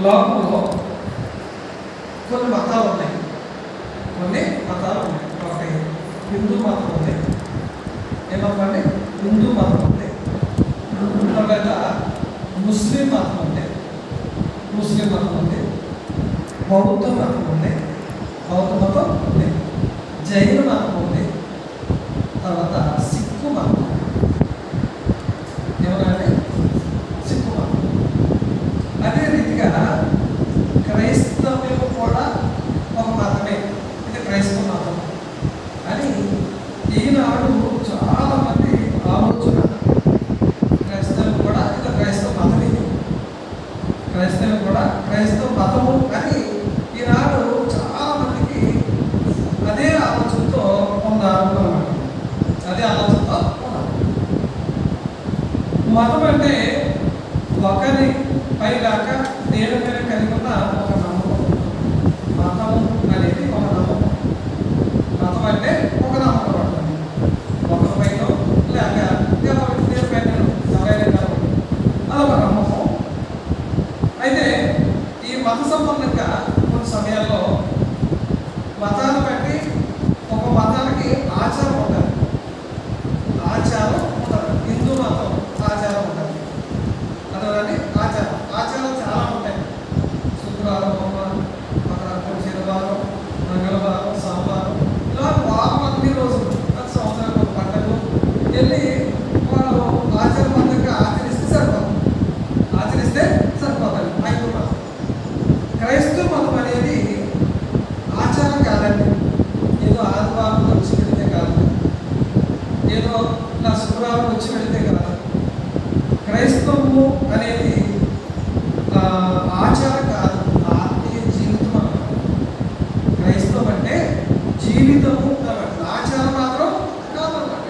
లోకంలో కొన్ని మతాలు ఉన్నాయి. ఒకటి హిందూ మతం ఉంది. ఏమనుకోండి, హిందూ మతం ఉంది. తర్వాత ముస్లిం మతం ఉంది. బౌద్ధ మతం ఉంది. జైన మతం ఉంది. తర్వాత సిక్కు మతం. ఏమనంటే సిక్కు మతం. అదే రీతిగా క్రైస్తవ్యం కూడా ఒక మతమే. ఇది క్రైస్తవ మతం అని ఈనాడు చాలా మంది ఆలోచన. క్రైస్తవం కూడా ఇది క్రైస్తవ మతమే. క్రైస్తవం కూడా క్రైస్తవ మతము అని ఈనాడు చాలా మందికి అదే ఆలోచనతో ఉన్నారు. మతం అంటే ఒకరి పైగాక దేని మీద కలిగి ఉన్న ఒక నమ్మకం. మతం అనేది ఒక నమ్మకం. మతం అంటే ఒక నమ్మకం పడుతుంది. ఒకరి పైన లేక దేని పైన ఎవరైనా అదొక నమ్మకం. అయితే ఈ మత సంబంధంగా కొన్ని సమయాల్లో మతాన్ని బట్టి ఒక మతానికి ఆచారం ఉంటుంది. హిందూ మతం ఆచారం ఉంటుంది. అదే ఆచారాలు చాలా ఉంటాయి. శుక్రవారం, శనివారం, మంగళవారం, సోమవారం, ఇలా వారం అన్ని రోజులు ప్రతి సంవత్సరం ఒక పండుగలు వెళ్ళి వాళ్ళు ఆచారబద్ధంగా ఆచరిస్తే సరిపోతుంది. హైందూ మతం. క్రైస్తవ మతం అనేది ఆచారం కాదండి. ఏదో ఆదివారం వచ్చి పెడితే కాదు, ఏదో ఇలా శుక్రవారం వచ్చి పెడితే కాదు. క్రైస్తవము అనేది ఆచారం కాదు, ఆత్మీయ జీవితం అన్నమాట. క్రైస్తవం అంటే జీవితము అన్నమాట. ఆచారం మాత్రం కాదన్నమాట.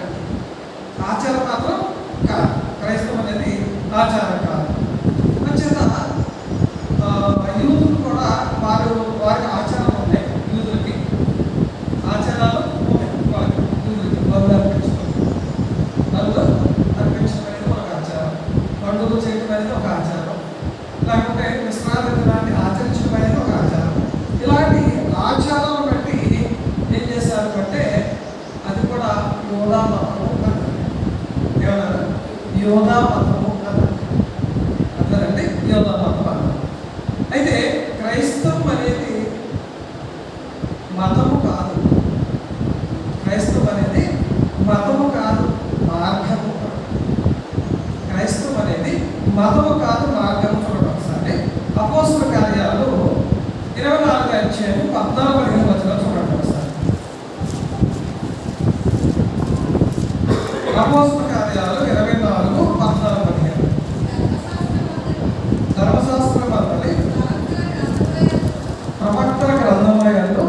క్రైస్తవం అనేది ఆచారం కాదు. అంచేత యూదులు కూడా వారికి ఆచారాలు ఉన్నాయి. యూదులకి ఆచారాలు ఉన్నాయి. యూదులకి బలులు అర్పించడం అనేది ఒక ఆచారం. పండుగలు చేయడం అనేది ఒక ఆచారం. లేకపోతే విశ్రాంతి దినాన్ని ఆచరించడం అనేది ఒక ఆచారం. ఇలాంటి ఆచారాలను బట్టి ఏం చేశారు అంటే అది కూడా యోధా మతము అన్నారు. ఏమన్నారు? యోధా మతము అన్నారు. అన్నారంటే యోధా మతం అన్నారు. అయితే క్రైస్తవం అనేది మతము కాదు. క్రైస్తవం అనేది మతము కాదు, మార్గము. క్రైస్తవం అనేది మతము కాదు, మార్గము. చూడండి ఒకసారి అపోస్తల కార్యాలు 24 అధ్యాయం 14-15 వచనాలు చూడండి ఒకసారి. అపోస్తల కార్యాలు 24-14-15. ధర్మశాస్త్రం వల్ల ప్రవక్తల గ్రంథమయందు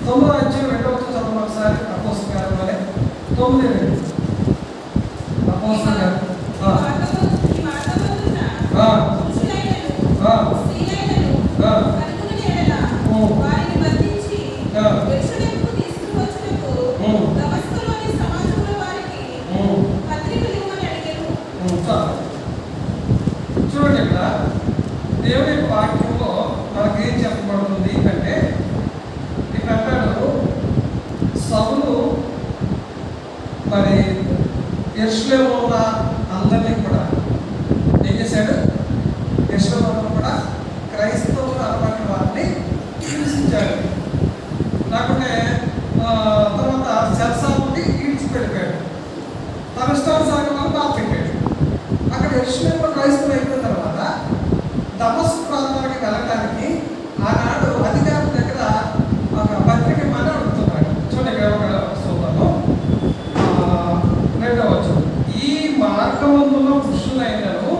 తొమ్మిదో అధ్యాయం 2వ వచనం చదవండి ఒకసారి. అపోస్తల కార్యాలు వలె 9 అపోస్తల చూడండి, ఇక్కడ దేవుని వాక్యంలో మనకేం చెప్పబడుతుంది అంటే ఇక్కడ సౌలు మరి యెరూషలేములో ఉన్న అందరినీ కూడా ఏం చేశాడు? యెరూషలేములో కూడా క్రైస్తవులు అనబడిన వారిని హింసించాడు. లేకుంటే తర్వాత చెరసాలని ఈడ్చిపెట్టాడు. తన ఇష్టానుసారంగా బాధ పెట్టాడు. అక్కడ యెరూషలేములో క్రైస్తవులు అయిపోయిన తర్వాత దమస్కు ప్రాంతానికి వెళ్ళడానికి ఆనాడు అధికారుల దగ్గర ఒక పత్రిక మన అడుగుతున్నాడు. చూడండి, ఇక్కడ ఒక సూత్రంలో 2వ వచనం. ఈ మార్గమందులో పురుషులైనను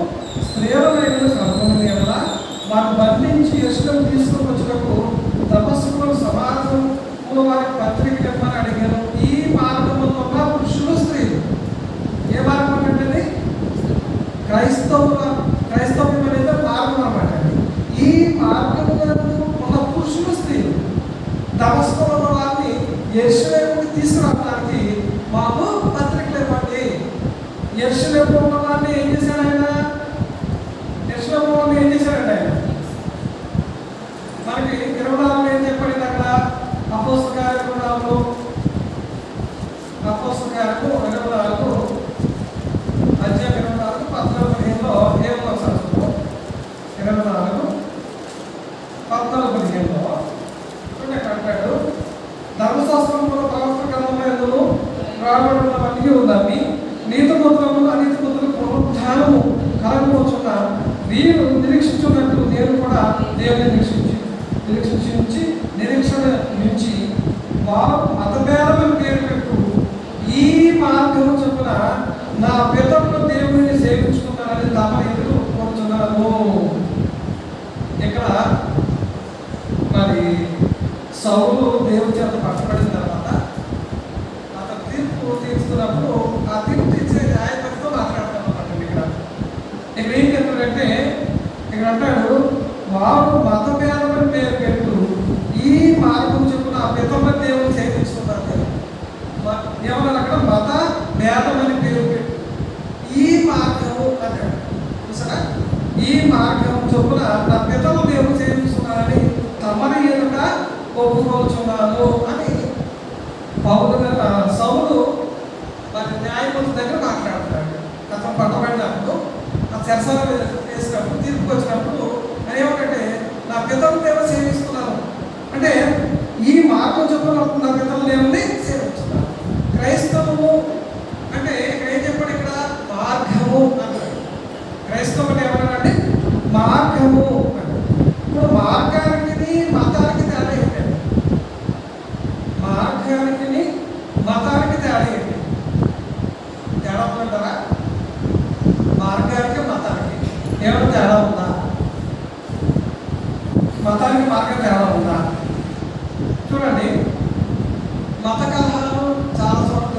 స్త్రీలైన సర్వముని వల్ల వారు బంధించి యెరూషలేము తీసుకొని వచ్చినప్పుడు దమస్కులో సమాజంలో వారికి పత్రిక ఇవ్వమని అడిగాను. ఈ మార్గమంలో ఉన్న పురుషులు, స్త్రీలు. ఏ మార్గం అంటే క్రైస్తవం అనేది మార్గం అన్నమాట. దమస్కులో ఉన్న వారిని యెరూషలేముకి తీసుకురావడానికి మాకు పత్రికలు ఇవ్వండి. యెరూషలేములో ఉన్న వారిని ఏం చేశాడు ఆయన? యెరూషలేములో వారిని ఏం చేశాడండి ఆయన? మనకి 24 ఏం చెప్పండి అక్కడ? అపోస్తల కార్యాలు 24 అధ్యాయం 24 14-15లో ఏమో చదువు. 24 14-15లో అంటాడు, ధర్మశాస్త్రంలో ప్రవక్తల గ్రంథంలో రాబడినవన్నీ ఉందని నీతిమంతులను అనీతిమంతులకు పునరుద్ధానము కలగవచ్చున్న వీరు నిరీక్షించున్నట్టు నేను కూడా దేవుని నిరీక్షణ నుంచి వారు మతభేదమైన పేరు పెట్టు ఈ మార్గము చొప్పున నా పితరులు దేవుడిని సేవించుకున్నారని తమ ఎదురు కోరుతున్నారు. ఇక్కడ మరి సౌలు దేవుడి చేత పట్టబడిన తర్వాత అతను తీర్పు తీర్చుకున్నప్పుడు ఆ తీర్పు తీర్చే న్యాయపతితో మాట్లాడతామన్నమాట. ఇక్కడ ఏం చెప్తాడంటే, ఇక్కడ అంటాడు వారు మతభేదమైన పేరు పెట్టు ఈ మార్గం చొప్పున ఆ పితరుల దేవుని సేవించుకున్నారు. ఏమన్నా అక్కడ మత భేదమని పేరు పెట్టు ఈ మార్గము అన్నాడు. చూసారా? ఈ మార్గం చొప్పున నా పితరులు దేవుని సేవిస్తున్నారని తమని ఎదుట ఒప్పుకోచున్నాను అని సౌలు మరి న్యాయమూర్తి దగ్గర మాట్లాడుతున్నాడు. అతను పట్టబడినప్పుడు ఆ చెరసాల వేసినప్పుడు తీర్పుకి వచ్చినప్పుడు అని ఏమంటే నా పితరులు దేవుని సేవిస్తున్నాను అంటే ఈ మార్గం చొప్పున నా పితరులు దేవుని సేవిస్తున్నారు. క్రైస్తవము అంటే ఇక్కడ ఏం చెప్పాడు? ఇక్కడ మార్గము అంటారు. క్రైస్తవం అంటే ఏమన్నాడంటే మార్గము అంటే. ఇప్పుడు మార్గానికి మతానికి తేడా ఏంటండి? మార్గానికి మతానికి తేడా ఏంటి? తేడా ఉందంటారా? మార్గానికి మతానికి ఏమైనా తేడా ఉందా? మతానికి మార్గం తేడా ఉందా? చూడండి, మత కలహాలు చాలా చోట్ల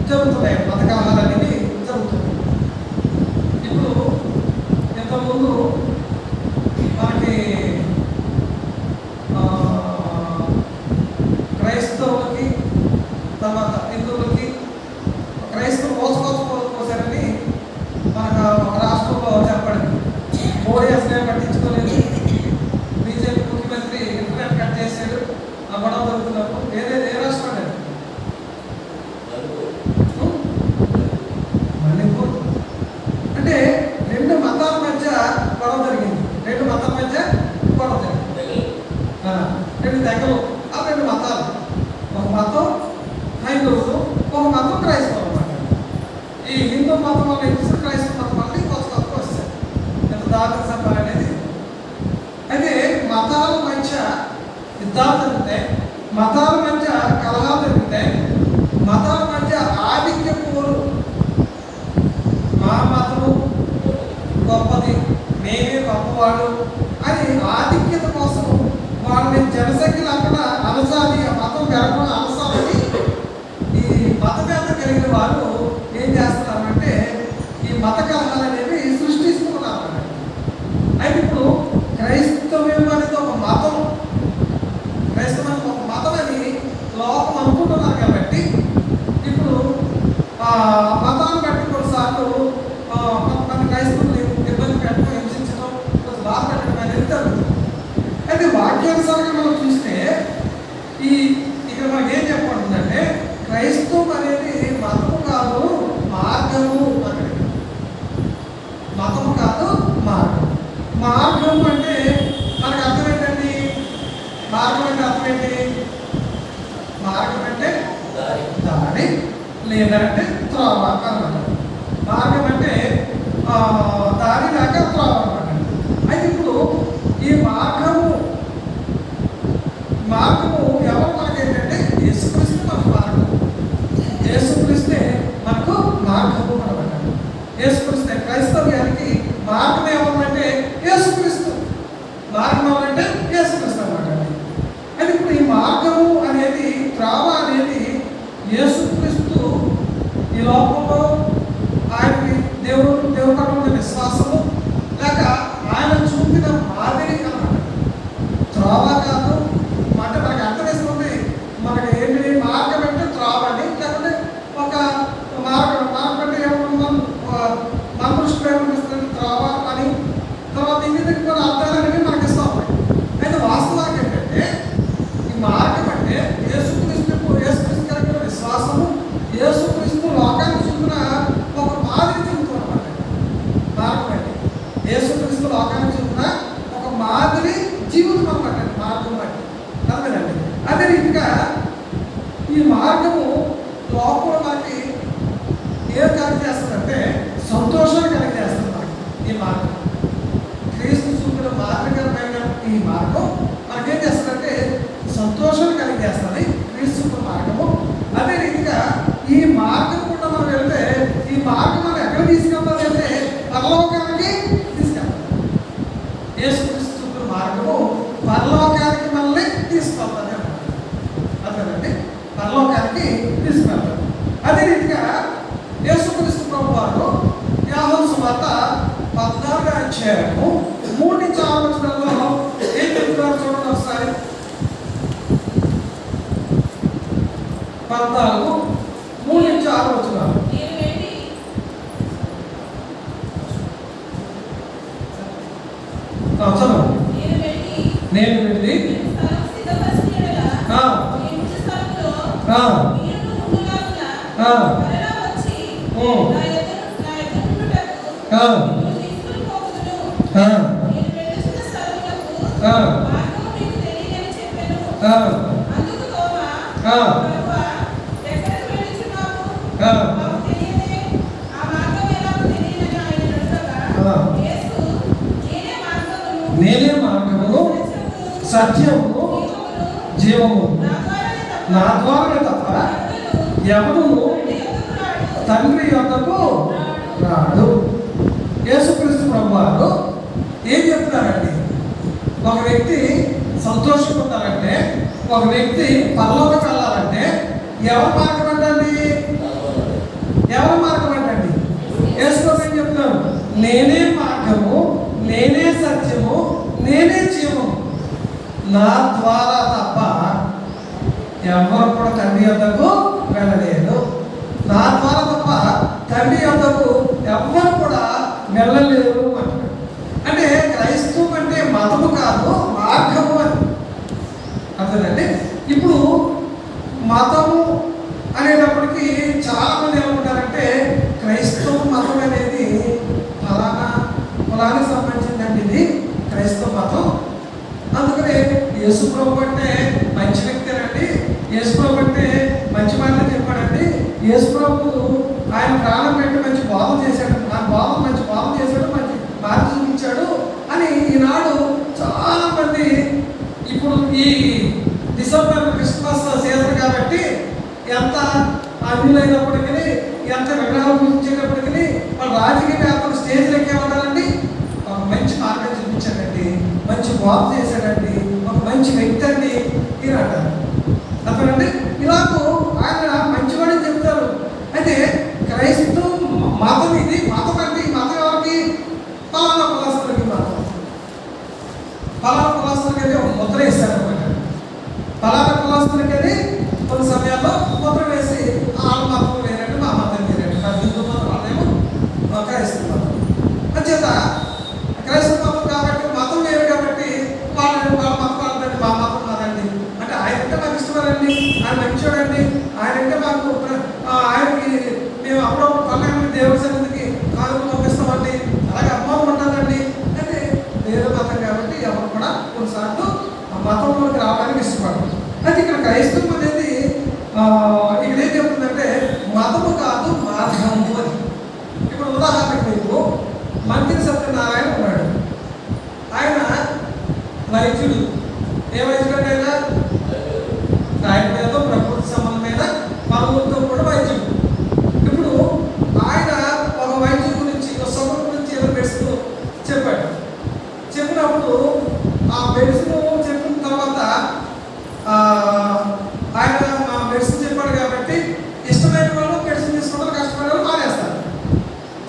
జరుగుతున్నాయి. మత కలహాలు అనేది జరుగుతుంది. ఇప్పుడు ఇంతకుముందు మనకి క్రైస్తవులకి తర్వాత హిందువులకి క్రైస్తవులు కోసారని మనకు ఒక రాష్ట్రంలో చెప్పండి. మోడీ అసలే పట్టించుకోలేదు. బీజేపీ ముఖ్యమంత్రి ఇంటర్నెట్ కట్ చేశాడు. ఆ గొడవ జరుగుతున్నప్పుడు ఏ రాష్ట్రం అండి? మణిపూర్. అంటే రెండు మతాల మధ్య గొడవ జరిగింది. రెండు తెగలు, ఆ రెండు మతాలు. ఒక మతం హైందవులు, ఒక మతం క్రైస్తవులు అన్నమాట. ఈ హిందూ మతం వల్ల ఏం క్రైస్తవ మతం వల్ల కొత్త వస్తాయి. ఎంత దారుణ సభ అనేది. అయితే మతాల మధ్య యుద్ధాలు జరిగితే, మతాల మధ్య కలహాలు జరిగితే, మతాల మధ్య ఆధిక్య పోరు, మా మతము గొప్పది, మేమే గొప్పవాడు అని ఆధిక్యత కోసం వాళ్ళని జనసంఖ్య లేకుండా అలసాలి, ఆ మతం పెరగకుండా అలసాలని ఈ మతభేదం కలిగిన వాళ్ళు ఏం చేస్తున్నారంటే ఈ మత కలహాలు అనేవి సృష్టిస్తున్నారు. అయితే ఇప్పుడు క్రైస్తవ్యం అనేది ఒక మతం, క్రైస్తవం ఒక మతం అని లోకం అనుకుంటున్నారు కాబట్టి ఇప్పుడు మతాన్ని బట్టి కొన్నిసార్లు కొంతమంది క్రైస్తవులు ఇబ్బంది పెట్టడం, హింసించడం, బాధ పెట్టడం అనేది జరుగుతుంది. అయితే వాక్యానుసారంగా మనం చూస్తే ఇక్కడ మనకి ఏం చెప్పబడుతుందంటే క్రైస్తవం అనేది మతము కాదు మార్గము అనేది. మతము కాదు మార్గం. మార్గం అంటే మనకు అర్థం ఏంటండి? మార్గం అంటే అర్థం ఏంటి? మార్గం అంటే దారి లేదంటే త్రోవ అన్నమాట. మార్గం అంటే దారి లేక త్రోవ అన్నమాట. అయితే ఇప్పుడు ఈ మార్గము ఎవరు మనకి ఏంటంటే యేసుక్రీస్తు మనకు మార్గం. యేసుక్రీస్తే మనకు మార్గము అనమాట. యేసుక్రీస్తే క్రైస్తవ్యానికి మార్గం ఏమన్నంటే యేసుక్రీస్తు. మార్గం ఏమంటే యేసుక్రీస్తు అనమాట. అయితే ఇప్పుడు ఈ మార్గము అనేది త్రోవ అనేది యేసుక్రీస్తు ఈ లోకంలో ఆయనకి దేవుడు పట్ల విశ్వాసము లేక ఆయన చూపిన మాదిరి అన్నమాట. మార్గం అండి. యేసుక్రీస్తు లోకానికి చూపిన ఒక మాదిరి జీవితం అనమాట, మార్గం బట్టి. అర్థమేనండి. అదే రీతిగా ఈ మార్గము లోపల మనకి ఏం కలిగి చేస్తుందంటే సంతోషాన్ని కలిగి చేస్తుంది మనకి. ఈ మార్గం క్రీస్తు చూపిన మార్గకరమైన ఈ మార్గం మనకేం చేస్తుందంటే సంతోషాన్ని కలిగి చేస్తుంది క్రీస్తు చూపిన మార్గము. అదే రీతిగా ఈ మార్గం కూడా మనం వెళ్తే ఈ మార్గం మనం ఎక్కడ తీసుకెళ్తాం అంటే పరలోకానికి తీసుకెళ్తాం. యేసుక్రీస్తు చూపిన మార్గము పరలోకానికి మనల్ని తీసుకెళ్తాను. అదేనండి, పరలోకానికి తీసుకెళ్తాం. అదే రీతిగా యేసుక్రీస్తు ప్రభు వారు యోహాను సువార్త 14వ అధ్యాయము 3 నుంచి 6 వచనాల్లో ఏం చెప్తున్నారు చూడండి ఒకసారి. 14 3 నుంచి 6 వచనాలు. నేను వెళ్ళి నేనే మార్గమును సత్యము జీవము, నా ద్వారా తప్ప ఎవరు తండ్రి యొద్దకు రాడు. యేసుక్రీస్తు ప్రభువారు ఏం చెప్తున్నారండి? ఒక వ్యక్తి సంతోషంగా ఉండాలంటే, ఒక వ్యక్తి పరలోకం వెళ్ళాలంటే ఎవరు మార్గం అంటండి? ఎవరు మార్గం అంటండి? యేసుక్రీస్తు ఏం చెప్తున్నారు? నేనే మార్గము, నేనే సత్యము, నేనే జీవము, నా ద్వారా తప్ప ఎవరు కూడా తండ్రి యొద్దకు వెళ్ళలేదు. నా ద్వారా తప్ప తండ్రి యొద్దకు ఎవ్వరు కూడా వెళ్ళలేరు అంటారు. అంటే క్రైస్తవం అంటే మతము కాదు, మార్గము అని అర్థమండి. ఇప్పుడు మతము అనేటప్పటికీ చాలామంది ఏమంటారంటే క్రైస్తవ మతం అనేది ఫలానా కులానికి సంబంధించిందండి, ఇది క్రైస్తవ మతం. అందుకనే యేసు ప్రభు అంటే మంచి వ్యక్తేనండి, యేసు ప్రభు అంటే మంచి మాటలు చెప్పాడండి, యేసు ప్రభు ఆయన ప్రాణం పెట్టి మంచి బోధ చేశాడు, మంచి బోధ చేశాడు, మంచి బాధ చూపించాడు అని ఈనాడు చాలామంది ఇప్పుడు ఈ డిసెంబర్ క్రిస్మస్ సీజన్ కాబట్టి ఎంత అన్యులైనప్పటికీ, ఎంత విగ్రహాలు పూజించేటప్పటికీ వాళ్ళ రాజకీయ వ్యాపారం స్టేజ్లోకి ఏమన్నారండి? ఒక మంచి మార్గం చూపించాడండి, మంచి బోధ చేశాడండి, ఒక మంచి వ్యక్తి అండి ఈయన అంటారు. అర్థమండి. ఇలాగూ ఆయన మంచివాడని చెప్తారు. అయితే క్రైస్తవ మతం ఇది. మతం అంటే ఈ మతం ఎవరికి? పలానా కులస్తులకి మతం. పలానా కులస్తులకి ఒక ముద్ర వేస్తారనమాట. పలానా కులస్తులకి కొన్ని సమయాల్లో ముద్ర వేసి వాళ్ళ మతం వేరండి, మా మతం వేరండి, నా హిందూ మతం వాళ్ళేమో క్రైస్తవ మతం. అంచేత క్రైస్తవ మతం కాబట్టి మతం వేరు కాబట్టి వాళ్ళ మతం వాళ్ళండి, మా మతం మాదండి అంటే ఆయనంటే మాకు ఇష్టమేనండి, ఆయన మంచోడండి, ఆయనంటే మాకు ఆయనకి మేము అప్పుడప్పుడు పల్లె దేవుడి సన్నిధికి కానుకలు పంపిస్తామండి, అలాగే అమ్మాలు ఉంటుందండి. అయితే వేరే మతం కాబట్టి ఎవరు కూడా కొన్నిసార్లు ఆ మతంలోకి రావడానికి ఇష్టపడరు. అయితే ఇక్కడ క్రైస్తవం అనేది ఇక్కడ ఏం చెప్తుందంటే మతము కాదు, మార్గము అని. ఇప్పుడు ఉదాహరణకు మీకు మంత్రి సత్యనారాయణ ఉన్నాడు. ఆయన వైద్యుడు. ఏ వైద్యుడు అంటే ఆయన మీద ప్రకృతి సంబంధమైన పనులతో కూడా వైద్యుడు. ఇప్పుడు ఆయన ఒక వైద్యుడి గురించి, ఒక సభల గురించి ఏదో మెడిసిన్ చెప్పాడు. చెప్పినప్పుడు ఆ మెడిసిన్ చెప్పిన తర్వాత ఆయన మెడిసిన్ చెప్పాడు కాబట్టి ఇష్టమైన వాళ్ళు మెడిసిన్ తీసుకుంటారు, కష్టమైన వాళ్ళు మానేస్తారు.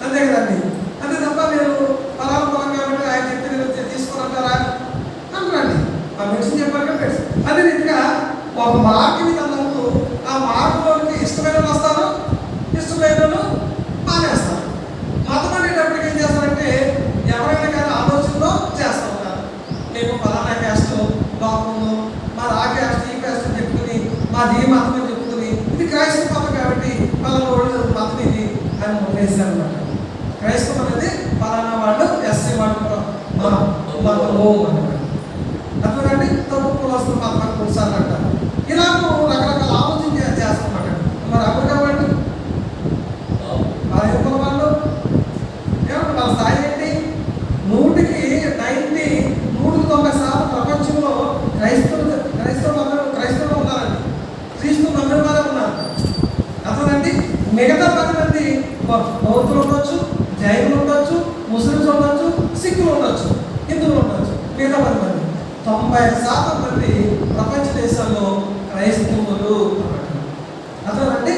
అంతే కదండి. అంతే తప్ప మీరు పలానా పొలం కాబట్టి ఆయన చెప్పి తీసుకోరంటారా అంటారండి. ఆ మెడిసిన్ చెప్పారు కాబట్టి మెడిసిన్. అదే రీతిగా ఒక మార్గం మీద అన్నప్పుడు ఆ మార్గంలోకి ఇష్టమైన వాళ్ళు వస్తారు, ఇష్టమైన వాళ్ళు మానేస్తారు. మతం అనేటప్పటికి ఏం చేస్తారంటే మతము అనమాట. అట్లాగండి తప్పు కులస్తులు మతమని కొన్నిసార్లు అంటారు. ఇలాగూ రకరకాల ఆలోచన చేస్తామన్నమాట. మరి అప్పుడు కాబట్టి వాళ్ళ కులం వాళ్ళు ఏమంటే వాళ్ళ స్థాయి ఏంటి? 90% ప్రపంచంలో క్రైస్తవులు ఉన్నారండి. క్రీస్తు నమ్మిన వారే ఉన్నారు. అర్థమండి. మిగతా 10 మంది బౌద్ధులు ఉండొచ్చు, జైనులు ఉండొచ్చు, ముస్లిమ్స్ ఉండొచ్చు, సిక్కులు ఉండొచ్చు, హిందువులు ఉండొచ్చు. మిగతా 10 మంది 90% మంది ప్రపంచ దేశాల్లో క్రైస్తవులు. అర్థమండి.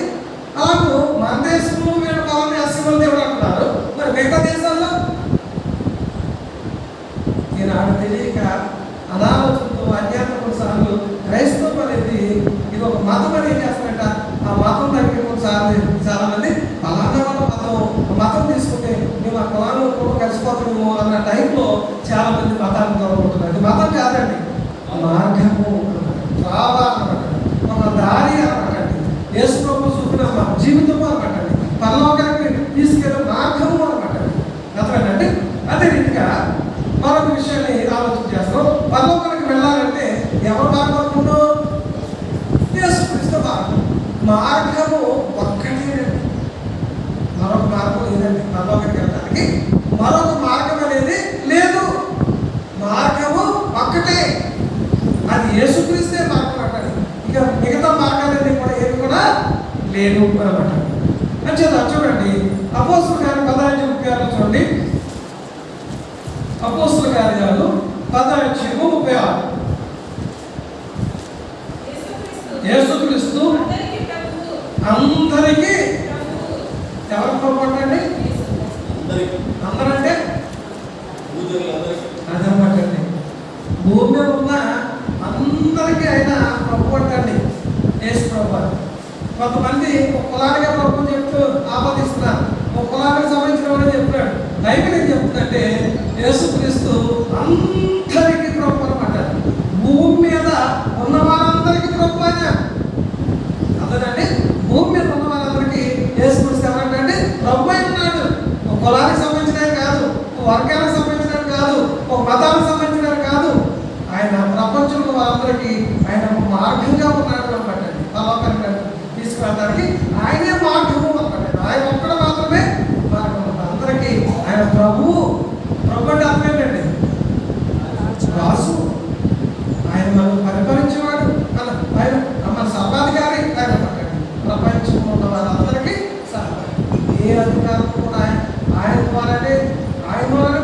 అలాగూ మన దేశంలో వీళ్ళు కావాలని అసలు దేవుడు అంటున్నారు. మరి మిగతా దేశాల్లో ఈనాడు తెలియక అనాలోచనతో అజ్ఞాత కొన్నిసార్లు క్రైస్తవం అనేది ఇది ఒక మతం అని ఏం చేస్తారంట, ఆ మతం దగ్గర కొన్నిసార్లు చాలా మంది అలానే వాళ్ళ మతం తీసుకుంటే మేము ఆ కులాన్ని కూడా కలిసిపోతాము అన్న టైంలో చాలా మంది మతాన్ని దొరకబోతున్నారు. అది మతం కాదండి, మార్గము రావాలన్నమాట, ఒక దారి అనమాట. యేసు ప్రభు చూపిన జీవితము అనమాట, పరలోకానికి తీసుకెళ్ళే మార్గము అనమాట. అర్థమైందండి. అదే రీతిగా మరొక విషయాన్ని ఆలోచన చేస్తాం. పరలోకానికి వెళ్ళాలంటే ఎవరు మార్గం? యేసుక్రీస్తు మార్గం. మార్గము ఒక్కటేనండి, మరొక మార్గం లేదండి. పరలోకానికి వెళ్ళడానికి మరొక మార్గం అనేది లేదు. మార్గము ఒక్కటే, అది యేసుక్రీస్తే మార్గం అంటారు. ఇక మిగతా మార్గాలన్నీ కూడా ఏమి కూడా లేదు అనమాట. అంచేత చూడండి, అపోస్తుల కార్యాలు 15 చూడండి. అపోస్తుల కార్యాలు 15:36. యేసుక్రీస్తు అందరికీ ఎవరు ప్రభు అండి? అందరంటే అదనమాట అండి. భూమి మీద ఉన్న అందరికీ ఆయన ప్రభు అంటండి, యేసు ప్రభు. కొంతమంది ఒక కులానిగా ప్రభు చెప్తూ ఆపాదిస్తున్నారు, ఒక కులానికి సంబంధించిన వాడే చెప్తున్నాడు. బైబిల్ ఏం చెప్తుందంటే యేసుక్రీస్తు అందరికీ ప్రభు అనమాట. భూమి మీద ఉన్న వారందరికీ ప్రభు ఆయన. అదేనండి, భూమి మీద ఉన్న వారందరికీ యేసుక్రీస్తు ఎవరంటే ప్రభు అయి ఉన్నాడు. ఒక కులానికి సంబంధించిన కాదు, ఒక వర్గానికి సంబంధించిన కాదు, ఒక మతానికి సంబంధించిన కాదు. ఆయన ప్రపంచంలో వారందరికీ ఆయన మార్గంగా ఉన్నాడు అనమాట. పరలోకానికి తీసుకువెళ్ళడానికి ఆయనే మార్గము అనమాట. ఆయన ఒక్కడ మాత్రమే మార్గం. అందరికీ ఆయన ప్రభువు. ప్రభు అంటే అర్థం ఏంటండి? రాసు. ఆయన మనం పరిపాలించేవాడు, ఆయన మన సర్వాధికారి. ఆయన ప్రపంచంలో ఉన్న వారందరికీ సర్వాధికారి. ఏ అధికారం కూడా ఆయన ద్వారానే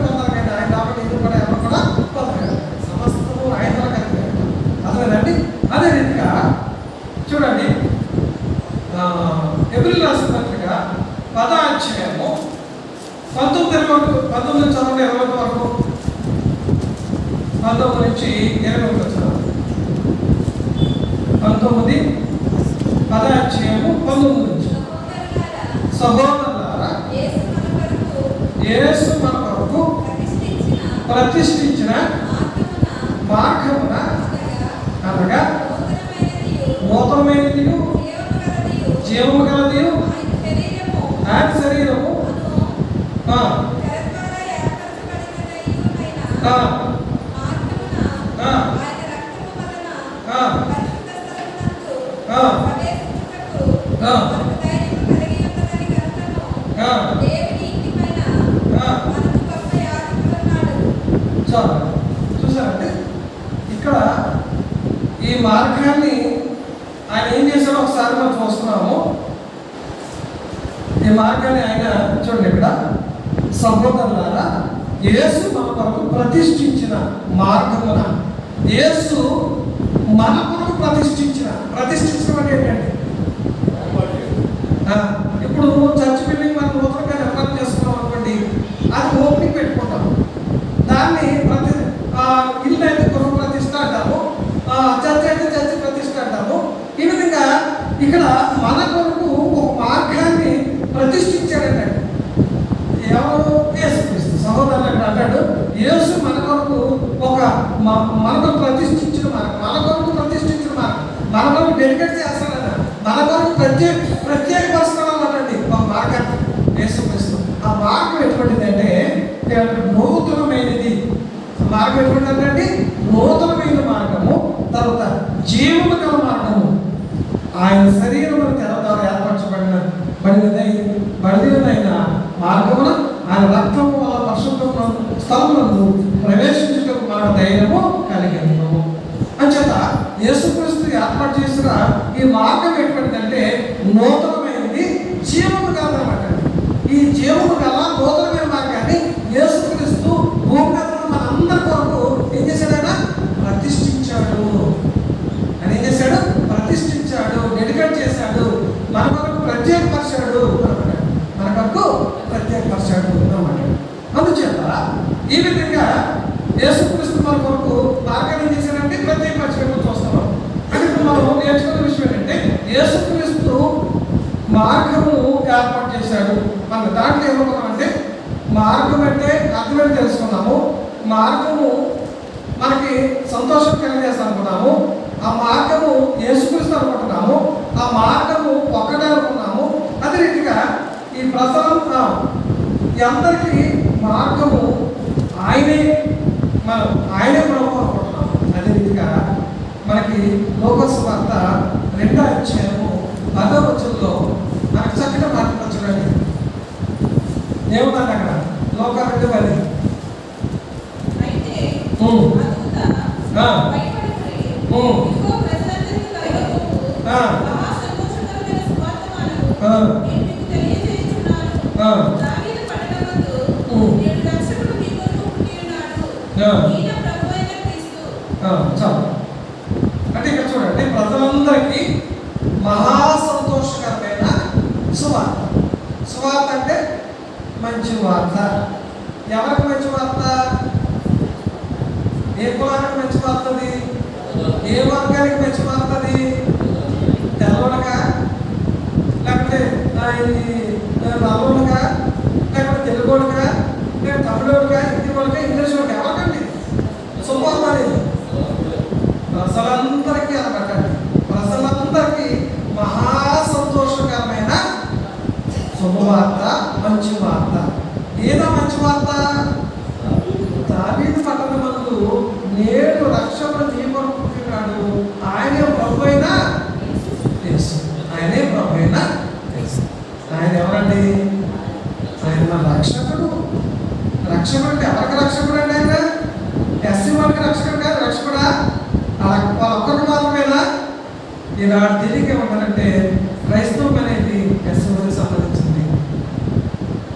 పొందాలి. కానీ ఆయన కాబట్టి ఇది కూడా ఎవరు కూడా పొందగలరు. సమస్తము ఆయన ద్వారా కలిగారు. అర్థమేనండి. అదే రీతిగా చూడండి, ఎబ్రిల్ రాసిన పత్రిక 10వ అధ్యాయము 19 చదవండి, 20 వరకు. 19 నుంచి 21 చదవండి. 10వ అధ్యాయము 19 నుంచి. సహోదరులారా, యేసు మన కొరకు ప్రతిష్ఠించిన మార్గమున అనగా నూతనమైనది, జీవము గలది ఆయన శరీరము చూసారంటే ఇక్కడ ఈ మార్గాన్ని ఆయన ఏం చేశాడో ఒకసారి మనం చూస్తున్నాము. ఈ మార్గాన్ని ఆయన చూడండి ఇక్కడ, సహోదరులారా, యేసు మన కొరకు ప్రతిష్ఠించిన మార్గమున. యేసు మన కొరకు ప్రతిష్ఠించడం అంటే ఏంటండి? ఇప్పుడు చర్చ్ బిల్డింగ్ మనం నూతనంగా నిర్మాణం చేసుకున్నాం అనుకోండి, అది ఓపెనింగ్ పెట్టుకుంటాం. దాన్ని ఇల్లు అయితే గృహ ప్రతిష్ఠ అంటాము, చర్చ్ అయితే చర్చ్ ప్రతిష్ఠ అంటాము. ఈ విధంగా ఇక్కడ మన కొరకు ఒక మార్గాన్ని ప్రతిష్ఠించాడండి. ఎవరు? యేసుక్రీస్తు. సహోదరులు అక్కడ అంటాడు, యేసు మన కొరకు మనకు ప్రతిష్ఠించిన మార్గం, మన కొరకు ప్రతిష్ఠించిన మార్గం, మన కొరకు డెడికేట్ చేస్తాడన్న, మన కొరకు ప్రత్యేకపరుస్తాడన్నదండి ఒక మార్గాన్ని యేసుక్రీస్తు. ఆ మార్గం ఎటువంటిది అంటే నూతనమైనది. మార్గం ఎటువంటిదంటే నూతనమైన మార్గము, తర్వాత జీవము గల మార్గము. ఆయన శరీరం తెర ద్వారా బడిదైన మార్గమున ఆయన రక్తము వల్ల పరిశుద్ధ స్థలమునందు ప్రవేశించుటకు మన ధైర్యము కలిగి ఉన్నాము. అంచేత యేసుక్రీస్తు ఏర్పాటు చేసిన ఈ మార్గం ఎటువంటిదంటే నూతనమైనది, జీవము కాదనమాట. ఈ జీవము గల నూతనమైన మార్గాన్ని యేసుక్రీస్తు భూమి మీద మనందరి కొరకు ఏం చేశాడైనా ప్రతిష్ఠించాడు. అని ఏం చేశాడు? ప్రతిష్ఠించాడు, డెడికేట్ చేశాడు, మన కొరకు ప్రత్యేకపరిచాడు అనమాట. మన కొరకు ప్రత్యేకపరిచాడు అన్నమాట. అందుచేత ఈ విధంగా యేసుక్రీస్తు మన కొరకు మార్గాన్ని ఏం చేశాడంటే ప్రత్యేకపరిచడం చూస్తున్నాం. అంటే ఇప్పుడు మనం నేర్చుకున్న విషయం ఏంటంటే యేసుక్రీస్తు మార్గము ఏర్పాటు చేశాడు. మన దాంట్లో ఏమనుకున్నామంటే మార్గం అంటే అర్థమేంటో తెలుసుకున్నాము. మార్గము మనకి సంతోషం కలిగజేస్తాం అనుకున్నాము. ఆ మార్గము యేసుక్రీస్తు అనుకుంటున్నాము. ఆ మార్గము ఒక్కటే అనుకున్నాము. అదే రీతిగా ఈ ప్రసరం అందరికీ మార్గము ఆయనే ప్రభు అనుకుంటున్నాము. అదే రీతిగా మనకి లోకస్ వార్త 2వ అధ్యాయము 10వ వచనంలో మనకు చక్కగా మాట్లాడచ్చండి. ఏముందండి అక్కడ? లోక 2:10. చాలు. అంటే ఇక్కడ చూడండి, ప్రజలందరికీ మహా సంతోషకరమైన సువార్త. సువార్త అంటే మంచి వార్త. ఎవరికి మంచి వార్త? ఏ కులానికి మంచి వార్తది? ఏ వర్గానికి మంచి వార్తది? తెల్లవాళ్ళకా, లేకపోతే నల్లవాళ్ళకా, లేకపోతే తెలుగువాళ్ళకా, లేకపోతే తమిళోళ్ళకా, హిందీ వాళ్ళకా, ఇంగ్లీష్ వాళ్ళకి ఎవరికండి శుభవార్త అనేది? ప్రజలందరికీ అనబట్టండి. ప్రజలందరికీ మహా సంతోషకరమైన శుభవార్త, మంచి వార్త. ఏదో మంచి వార్త? దావీదు పట్టణమందు నేడు రక్షకుడు నీ కొరకు పుట్టినాడు, ఆయనే ప్రభువైన యేసు. ఆయనే ప్రభువైన యేసు. ఆయన ఎవరండి? ఆయన మన రక్షకుడు. రక్షకుడు అంటే ఎవరికి రక్షకుడు అండి? ఆయన ఎస్సీ వాళ్ళకి రక్షకుడు కాదు. రక్షకుడా? వాళ్ళొక్కరికి మాత్రమేనా? ఈనాడు తెలియక ఏమంటారంటే క్రైస్తవం అనేది ఎస్సీ వాళ్ళకి సంబంధించింది.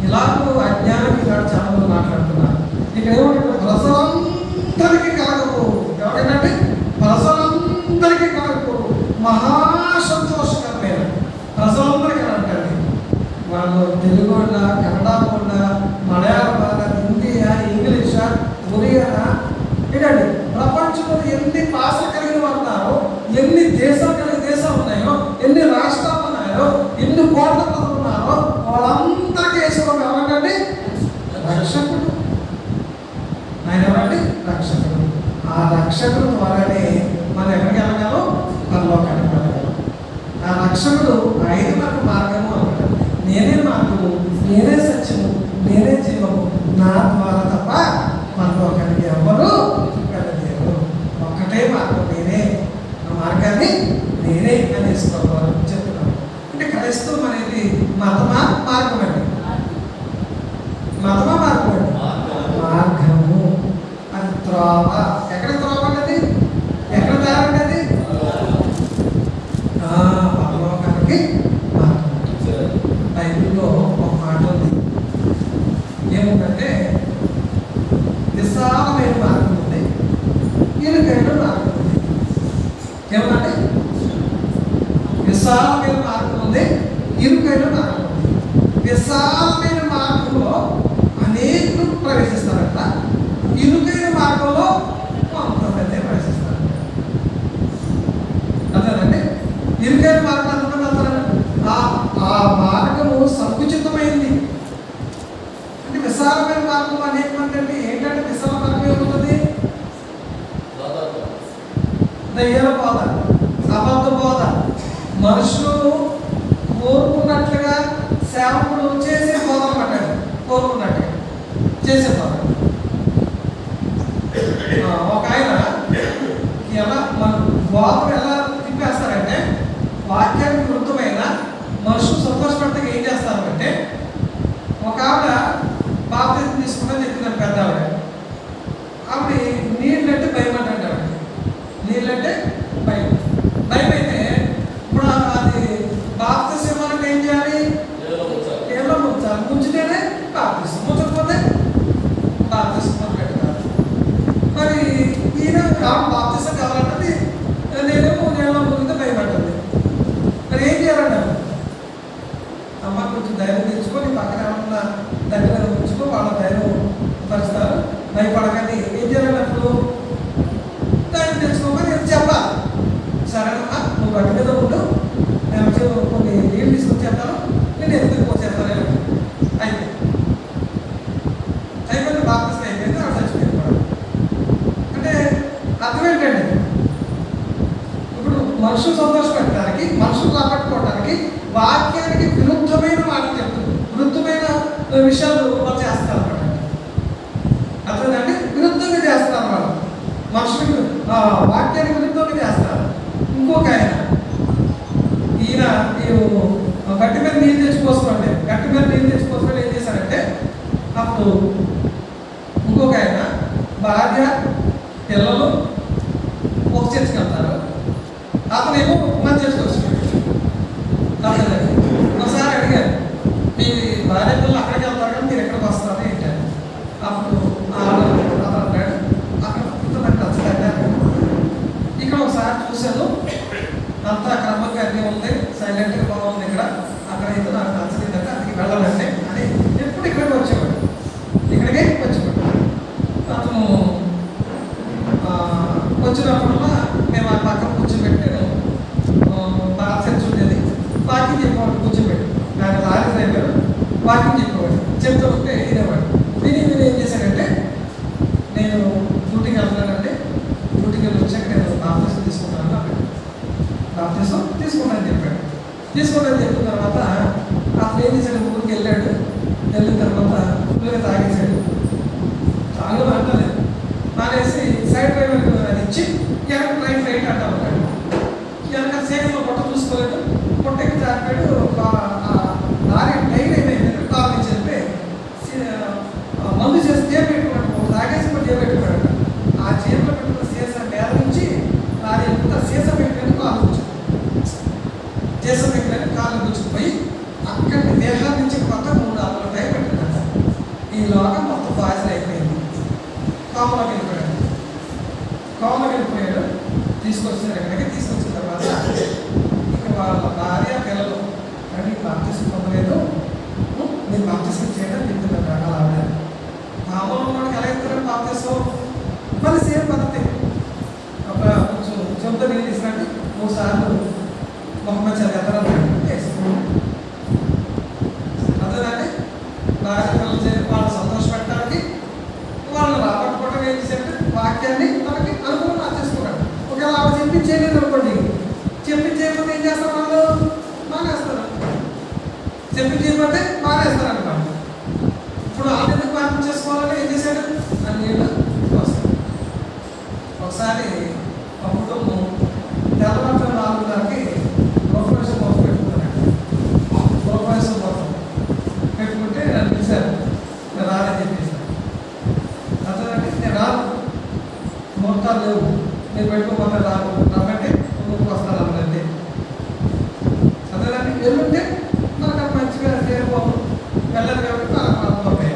ఇలాగూ అజ్ఞానం ఈనాడు చాలా మంది మాట్లాడుతున్నారు. ఇక్కడ ఏమంటే ప్రజలందరికీ కలగకు. ఎవరికంటే ప్రజలందరికీ కలగకు, మహా సంతోషకరమైన ప్రజలందరికీ అంటండి. వాళ్ళు తెలుగు వాళ్ళ, కన్నడ వాళ్ళ, మలయాళం వాళ్ళ, హిందీయా, ఇంగ్లీషా, ఒరియానా, ఏంటండి ప్రపంచంలో ఎన్ని భాషలు కలిగిన వారు ఉన్నారో, ఎన్ని దేశాలు కలిగిన దేశాలు ఉన్నాయో, ఎన్ని రాష్ట్రాలు ఉన్నాయో, ఎన్ని కోట్ల ప్రజలు ఉన్నారో, వాళ్ళందరికీ వేసుకోవడం ఎవరంటే రక్షకుడు. ఆయన ఎవరండి? రక్షకుడు. ఆ రక్షకుడు ద్వారానే మనం ఎక్కడికి వెళ్ళగలం? పరలోకానికి వెళ్ళగలం. ఆ రక్షకుడు ఆయన మనకు మార్గము అంటారు. నేనే మార్గము, నేనే సత్యము, నేనే జీవము, నా ద్వారా తప్ప పరలోకానికి ఎవరు వెళ్ళలేరు. ఒక్కటే మార్గం నేనే, ఆ మార్గాన్ని నేనే అనేసి చెప్తున్నాను. అంటే క్రైస్తవం అనేది మతమా మార్గం అండి? మతమా మార్గం అండి? మార్గము. అది త్రోవ. ఎక్కడ త్రోవ అనేది? ఎక్కడ దారండి అది? పరలోకానికి మార్గం. బైబిల్లో ఒక మాట ఉంది. ఏముందంటే విశాలమైన మార్గం ఉంది, ఇరుకైన మార్గం ఉంది. ఏముందంటే విశాలమైన మార్గం ఉంది, ఇరుకైన మార్గం ఉంది. విశాలమైన మార్గంలో అనేకులు ప్రవేశిస్తారంట, ఇరుకైన మార్గంలో కొంతమంది ప్రవేశిస్తారంట. అదేనండి, ఇరుకైన మార్గం అంతమంది వెళ్తారంట. ఆ మార్గము సంకుచితమైంది. అంటే విశాలమైన మార్గం అనేక మంది అంటే ఏంటంటే విశాల మార్గం ఏముంటుంది? దయ్యాల బోధ, అబద్ధ బోధ, మనుషులు కోరుకున్నట్లుగా సేవకుడు చేసే బోధ అన్నమాట. కోరుకున్నట్టుగా చేసే బోధ. ఒక ఆయన ఎలా మన గోపం ఎలా తిప్పేస్తారంటే వాక్యానికి వృత్తమైన మనుషులు సంతోషపడతాక ఏం చేస్తారు అంటే ఒక ఆవిడ బాప్తిజం తీసుకున్నది చెప్తున్నారు పెద్ద ఆవిడ నీళ్ళంటే భయం అంటే ఆవిడ నీళ్ళంటే భయం అయితే ఇప్పుడు అది బాప్తిజం ఇవ్వాలంటే ఏం చేయాలి? నీళ్ళలో ముంచాలి. ముంచితేనే బాప్తిజం, ముంచకపోతే బాప్తిజం పెట్టాలి. మరి ఈయన బాప్తిజం కావాలంటే నేనేమో నీళ్ళలో ముంగితే భయపడ్డది. మరి ఏం చేయాలంటే అమ్మ కొంచెం ధైర్యం తెచ్చుకొని పక్కన ఏమన్నా దగ్గర ఉంచుకో, వాళ్ళ ధైర్యం పరుస్తారు, భయపడకండి. ఏం చేయాలంటే అప్పుడు ధైర్యం తెచ్చుకోమని చెప్పాలి. సరేనమ్మా నువ్వు గట్టి మీద ఉండు, నేను కొన్ని నీళ్ళు తీసుకొని చెప్తాను, నేను ఎందుకు పోసేస్తాను అయిపోయింది. బాప్తిజం అయిపోయింది, ఆవిడ చచ్చిపోయింది. అంటే అర్థం ఏంటండి? ఇప్పుడు మనుషులు సంతోషపెట్టడానికి, మనుషులు రాబట్టుకోవడానికి వాక్యానికి విరుద్ధమైన మాటలు చెప్తుంది, విరుద్ధమైన విషయాలు వాళ్ళు చేస్తారు అన్నమాట. అర్థమైందండి? విరుద్ధంగా చేస్తారు వాళ్ళు, మనుషులకు వాక్యానికి విరుద్ధంగా చేస్తారు. ఇంకొక ఆయన ఈయన గట్టి మీద నీళ్ళు తెచ్చిపోసుకోండి, గట్టి మీద నీళ్ళు తెచ్చిపోసుకొని ఏం చేశారంటే అప్పుడు ఇంకొక ఆయన భార్య పిల్లలు ఒక చర్చికి వెళ్తారు, అతనేమో మన చర్చికి వస్తున్నాడు. అర్థమైందండి? ఒకసారి అడిగారు మీ భార్య పిల్లలు అక్కడికి వెళ్తారు కానీ మీరు ఎక్కడికి వస్తారు ఏంటంటే అప్పుడు అతను అంటాడు అక్కడ ఖచ్చితంగా ఇక్కడ ఒకసారి చూశాను, అంతా క్రమంగా అన్నీ ఉంది, సైలెంట్గా బాగుంది ఇక్కడ, అక్కడైతే నాకు నచ్చలేదంటే అక్కడికి వెళ్ళాలంటే అని ఎప్పుడు ఇక్కడికి వచ్చేవాడు, ఇక్కడికే వచ్చేవాడు. అతను వచ్చినప్పుడల్లా మేము ఆ పక్కన కూర్చోబెట్టి బాగా సెన్స్ ఉండేది, వాకింగ్ చెప్పేవాడు, కూర్చోబెట్టి ఆయన లారీ డ్రైవర్ వాకింగ్ చెప్పేవాడు, చెప్తూ ఉంటే వినేవాడు. విని ఏం చేశాడంటే నేను డ్యూటీకి వెళ్తున్నానంటే డ్యూటీకి వెళ్ళి వచ్చాక నేను బాప్తిజం తీసుకుంటాను అన్నాడు. బాప్తిజం తీసుకుంటానని చెప్పాడు. తీసుకుంటానని చెప్పిన తర్వాత అతను ఏం చేశాడు, ఊరికి వెళ్ళాడు. వెళ్ళిన తర్వాత ఫుల్గా తాగేశాడు. తాగు అంటలేదు, మానేసి సైడ్ డ్రైవర్ అది ఇచ్చి వెనక రైట్ అంటా ఉన్నాడు. వెనక సేకల్లో పొట్ట చూసుకోలేదు, పొట్టకి తాగాడు. లారీ టైర్ ఏమైందంటే కారు నుంచి చెప్పి మందు చేసి జేబు పెట్టుకున్నాడు, తాగేసి జేబు పెట్టుకున్నాడు. ఆ జేబులో పెట్టుకున్న సీసా నేల నుంచి లారీ సీసా పెట్టిన కాలు గుచ్చుకు, సీసా పెట్టిన కాలు గుచ్చుకుపోయి అక్కడి దేహాల నుంచి కొత్త 3 అవర్ల టైం పెట్టినట్ట. ఈలోగా మొత్తం బాధ్యత అయిపోయింది. కోమలోకి వెళ్ళిపోయాడు. తీసుకొచ్చారు, ఎక్కడికి తీసుకొచ్చిన తర్వాత ఇక వాళ్ళ భార్య పిల్లలు కానీ బాప్తిజం పొందలేదు, నేను బాప్తిజం చేయడం చెప్తున్నాను రకాల ఆవిడ. మామూలు వాడికి ఎలా ఇస్తారని బాప్తిజం మళ్ళీ సేమ్ పద్ధతి. ఒక కొంచెం చెంతో నీళ్ళు తీసుకురండి, 3 సార్లు మొహమ్మద్ చదివేస్తారని అదేనండి. భార్య పిల్లలు వాళ్ళు సంతోషపెట్టడానికి వాళ్ళు రాబట్టుకోవడం ఏం చేశారంటే వాక్యాన్ని మనకి అనుకూలంగా చేసుకున్నాడు. ఒకవేళ ఆవిడ చెప్పించేయలేదు అనుకోండి, చెప్పించేయకపోతే ఏం చేస్తారు, వాళ్ళు మానేస్తారు. చెప్పించేయకపోతే మానేస్తారు అనమాట. ఇప్పుడు వాళ్ళు ఎందుకు మార్పు చేసుకోవాలని ఏం చేశాడు, అన్ని వస్తాయి. ఒకసారి ఒక కుటుంబం తెల్లవారు 4 గృహప్రవేశం మొత్తం పెట్టుకున్నాడు. గృహప్రవేశం మొత్తం పెట్టుకుంటే నన్ను పిలిచారు, నేను రాదని చెప్పేసాను. అతనంటే నేను రాను, ముహూర్తాలు లేవు, నేను పెట్టుకోకపోతే రాను, రమ్మంటే ముందుకు వస్తాను అన్నదంటే. అదేనండి వెళ్ళుంటే మనకు మంచిగా చేరిపోము, వెళ్ళదు కాబట్టి మనకు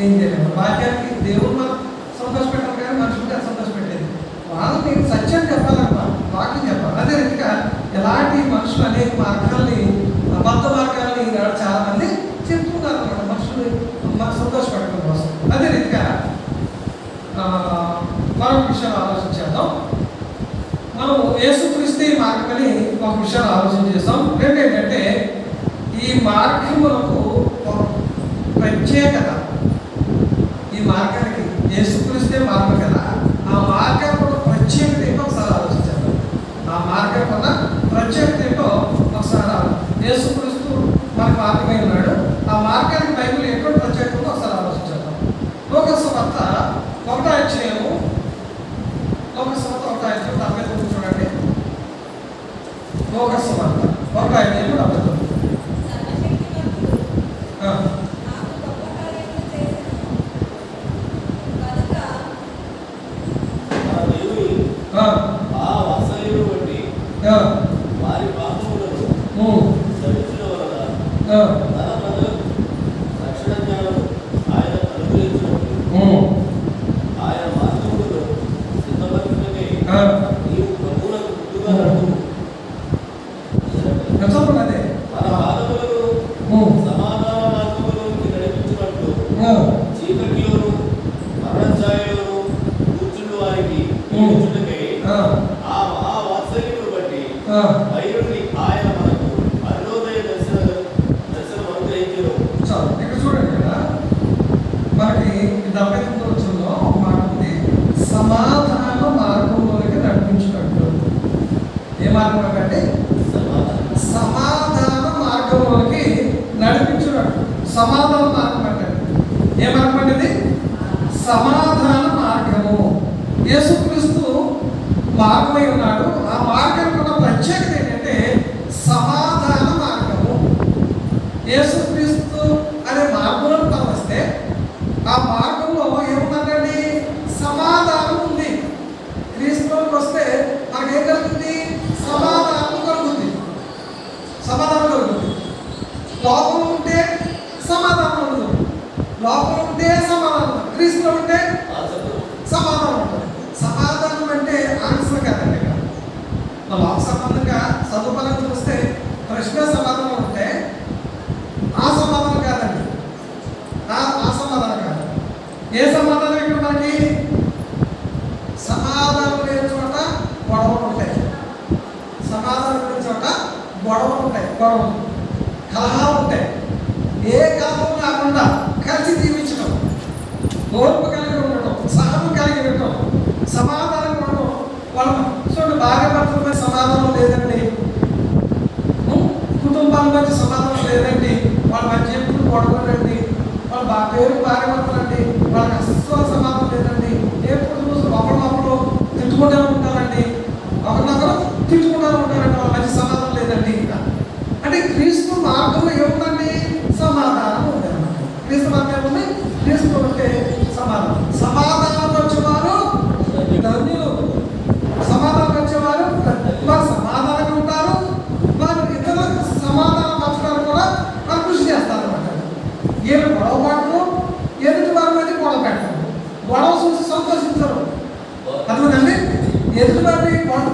ఏం చేయలేము. వాక్యానికి దేవుడు మనం సంతోషపెట్టాలి కానీ మనుషులకి సంతోషపెట్టేది. వాళ్ళని సత్యం చెప్పాలన్నమా, వాక్యం చెప్పాలి. అదే రీతిగా ఎలాంటి మనుషులు అనేక మార్గాల్ని, అబద్ధ మార్గాల్ని ఈనాడు చాలా మంది చెప్తున్నారు అన్నమాట, మనుషులు సంతోషపెట్టడం కోసం. అదే రీతిగా మరొక విషయాలు ఆలోచించేద్దాం. మనం యేసుక్రీస్తు మార్గమని ఒక విషయాన్ని ఆలోచన చేస్తాం. ఏంటంటే ఈ మార్గములకు ప్రత్యేకత, ఈ మార్గానికి యేసుక్రీస్తే మార్గం కదా, ఆ మార్గం కూడా ప్రత్యేకత ఏంటో ఒకసారి ఆలోచించాలి. ఆ మార్గం కూడా ప్రత్యేకత ఏంటో ఒకసారి యేసుక్రీస్తు మనకు మార్గమై ఉన్నాడు. ఆ మార్గానికి బైబిల్ ఎక్కడ ప్రత్యేకత ఒకసారి ఆలోచించాలి. లోక సువార్త 1వ చీకటిలోను మరణఛాయలోను కూర్చున్న వారికి కూర్చుండకై ఆ మహావాత్సల్యమును బట్టి భయుడిని ఆయన మనకు అరుణోదయ దర్శనం అనుగ్రహించరు. ఇక్కడ చూడండి కదా, మనకి 79వ వచనంలో ఒక మాట ఉంది, సమాధాన మార్గంలోకి నడిపించినట్టు. ఏ మార్గం అంటే సమాధాన మార్గంలోకి నడిపించినట్టు. సమాధాన మార్గం అంటే ఏ మార్గం అనేది? సమాధాన మార్గము. యేసుక్రీస్తు మార్గమై ఉన్నాడు. ఆ మార్గానికి ఉన్న ప్రత్యేకత ఏంటంటే సమాధాన మార్గము. యేసుక్రీస్తు అనే మార్గంలో మనం వస్తే ఆ మార్గంలో ఏముందండి? సమాధానం ఉంది. క్రీస్తులోకి వస్తే మనకేం కలుగుతుంది? సమాధానం కలుగుతుంది. సమాధానం కలుగుతుంది. లోపల ఉంటే సమాధానం ఉండదు. లోపల ఉంటే సమాధానం, క్రీస్తులో ఉంటే సమాధానం ఉంటుంది. సమాధానం అంటే ఆన్సర్ కాదండి. ఇక్కడ లోక సంబంధంగా చదువుపరంగా చూస్తే ప్రశ్న సమాధానం ఉంటే ఆ సమాధానం కాదండి. ఆ సమాధానం కాదు. ఏ సమాధానం ఇక్కడ మనకి? సమాధానం లేని చోట గొడవలు ఉంటాయి. సమాధానం లేని చోట గొడవలు ఉంటాయి. గొడవలు, కలహాలు ఉంటాయి. ఏ కలహం కాకుండా కలిసి జీవించడం, ఓర్పు కలిగి ఉండటం, సహనం కలిగి ఉండటం, సమాధానం ఉండటం. వాళ్ళ చూడండి, భార్య భర్తలపై సమాధానం లేదండి, కుటుంబాల మధ్య సమాధానం లేదండి, వాళ్ళ మధ్య ఎప్పుడు గొడవలండి, వాళ్ళ పేరు భార్య భర్తలండి, వాళ్ళకి అస్సలు సమాధానం లేదండి. ఎప్పుడు చూసి ఒకరినొకరు తిట్టుకుంటూ ఉంటారండి, ఒకరినొకరు తిట్టుకుంటూ ఉంటారండి, వాళ్ళ మధ్య సమాధానం లేదండి. అంటే క్రీస్తు మార్గంలో ఏముందండి? సమాధానం ఉంది అన్నమాట. క్రీస్తు మార్గం ఏముంది? క్రీస్తు ఉంటే సమాధానం. సమాధానం వచ్చేవారు ధన్యులు. సమాధానం వచ్చేవారు వారు సమాధానంగా ఉంటారు. వారు ఇతరులకు సమాధానం పంచడానికి కూడా వారు కృషి చేస్తారు అన్నమాట. వీళ్ళు గొడవ పడరు, ఎదుటి వారి మధ్య గొడవ పెట్టరు, గొడవ చూసి సంతోషించరు. అర్థమండి? ఎదుటి వారిని వాళ్ళు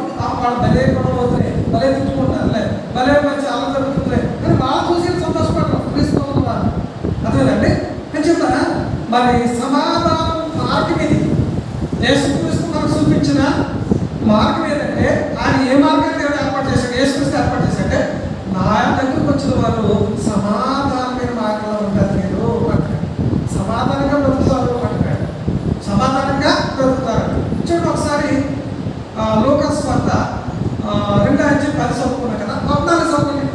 భలే గొడవ అవుతాయి, భలే తిట్టుకుంటారులే, భలే మంచి అలా జరుగుతుందిలే కానీ వాళ్ళు చూసి సంతోషపడరు. క్రీస్తు వారు అర్థమండి అని చెప్తారా? మరి సమాధానం మార్గం ఇది. యేసుక్రీస్తు మనకు చూపించిన మార్గం ఏంటంటే, ఆయన ఏ మార్గాన్ని దేవుడు ఏర్పాటు చేశాడు? యేసుక్రీస్తు ఏర్పాటు చేశాడంటే, నా దగ్గరకు వచ్చిన వారు సమాధానమైన మార్గంలో ఉంటారు, మీరు అంటాడు. సమాధానంగా బ్రతుకుతారు అంటాడు. సమాధానంగా బ్రతుకుతారు. చూడండి ఒకసారి లూకాసు వార్త 2:10 చదువుకున్నాం కదా, 14 చదువుకోండి.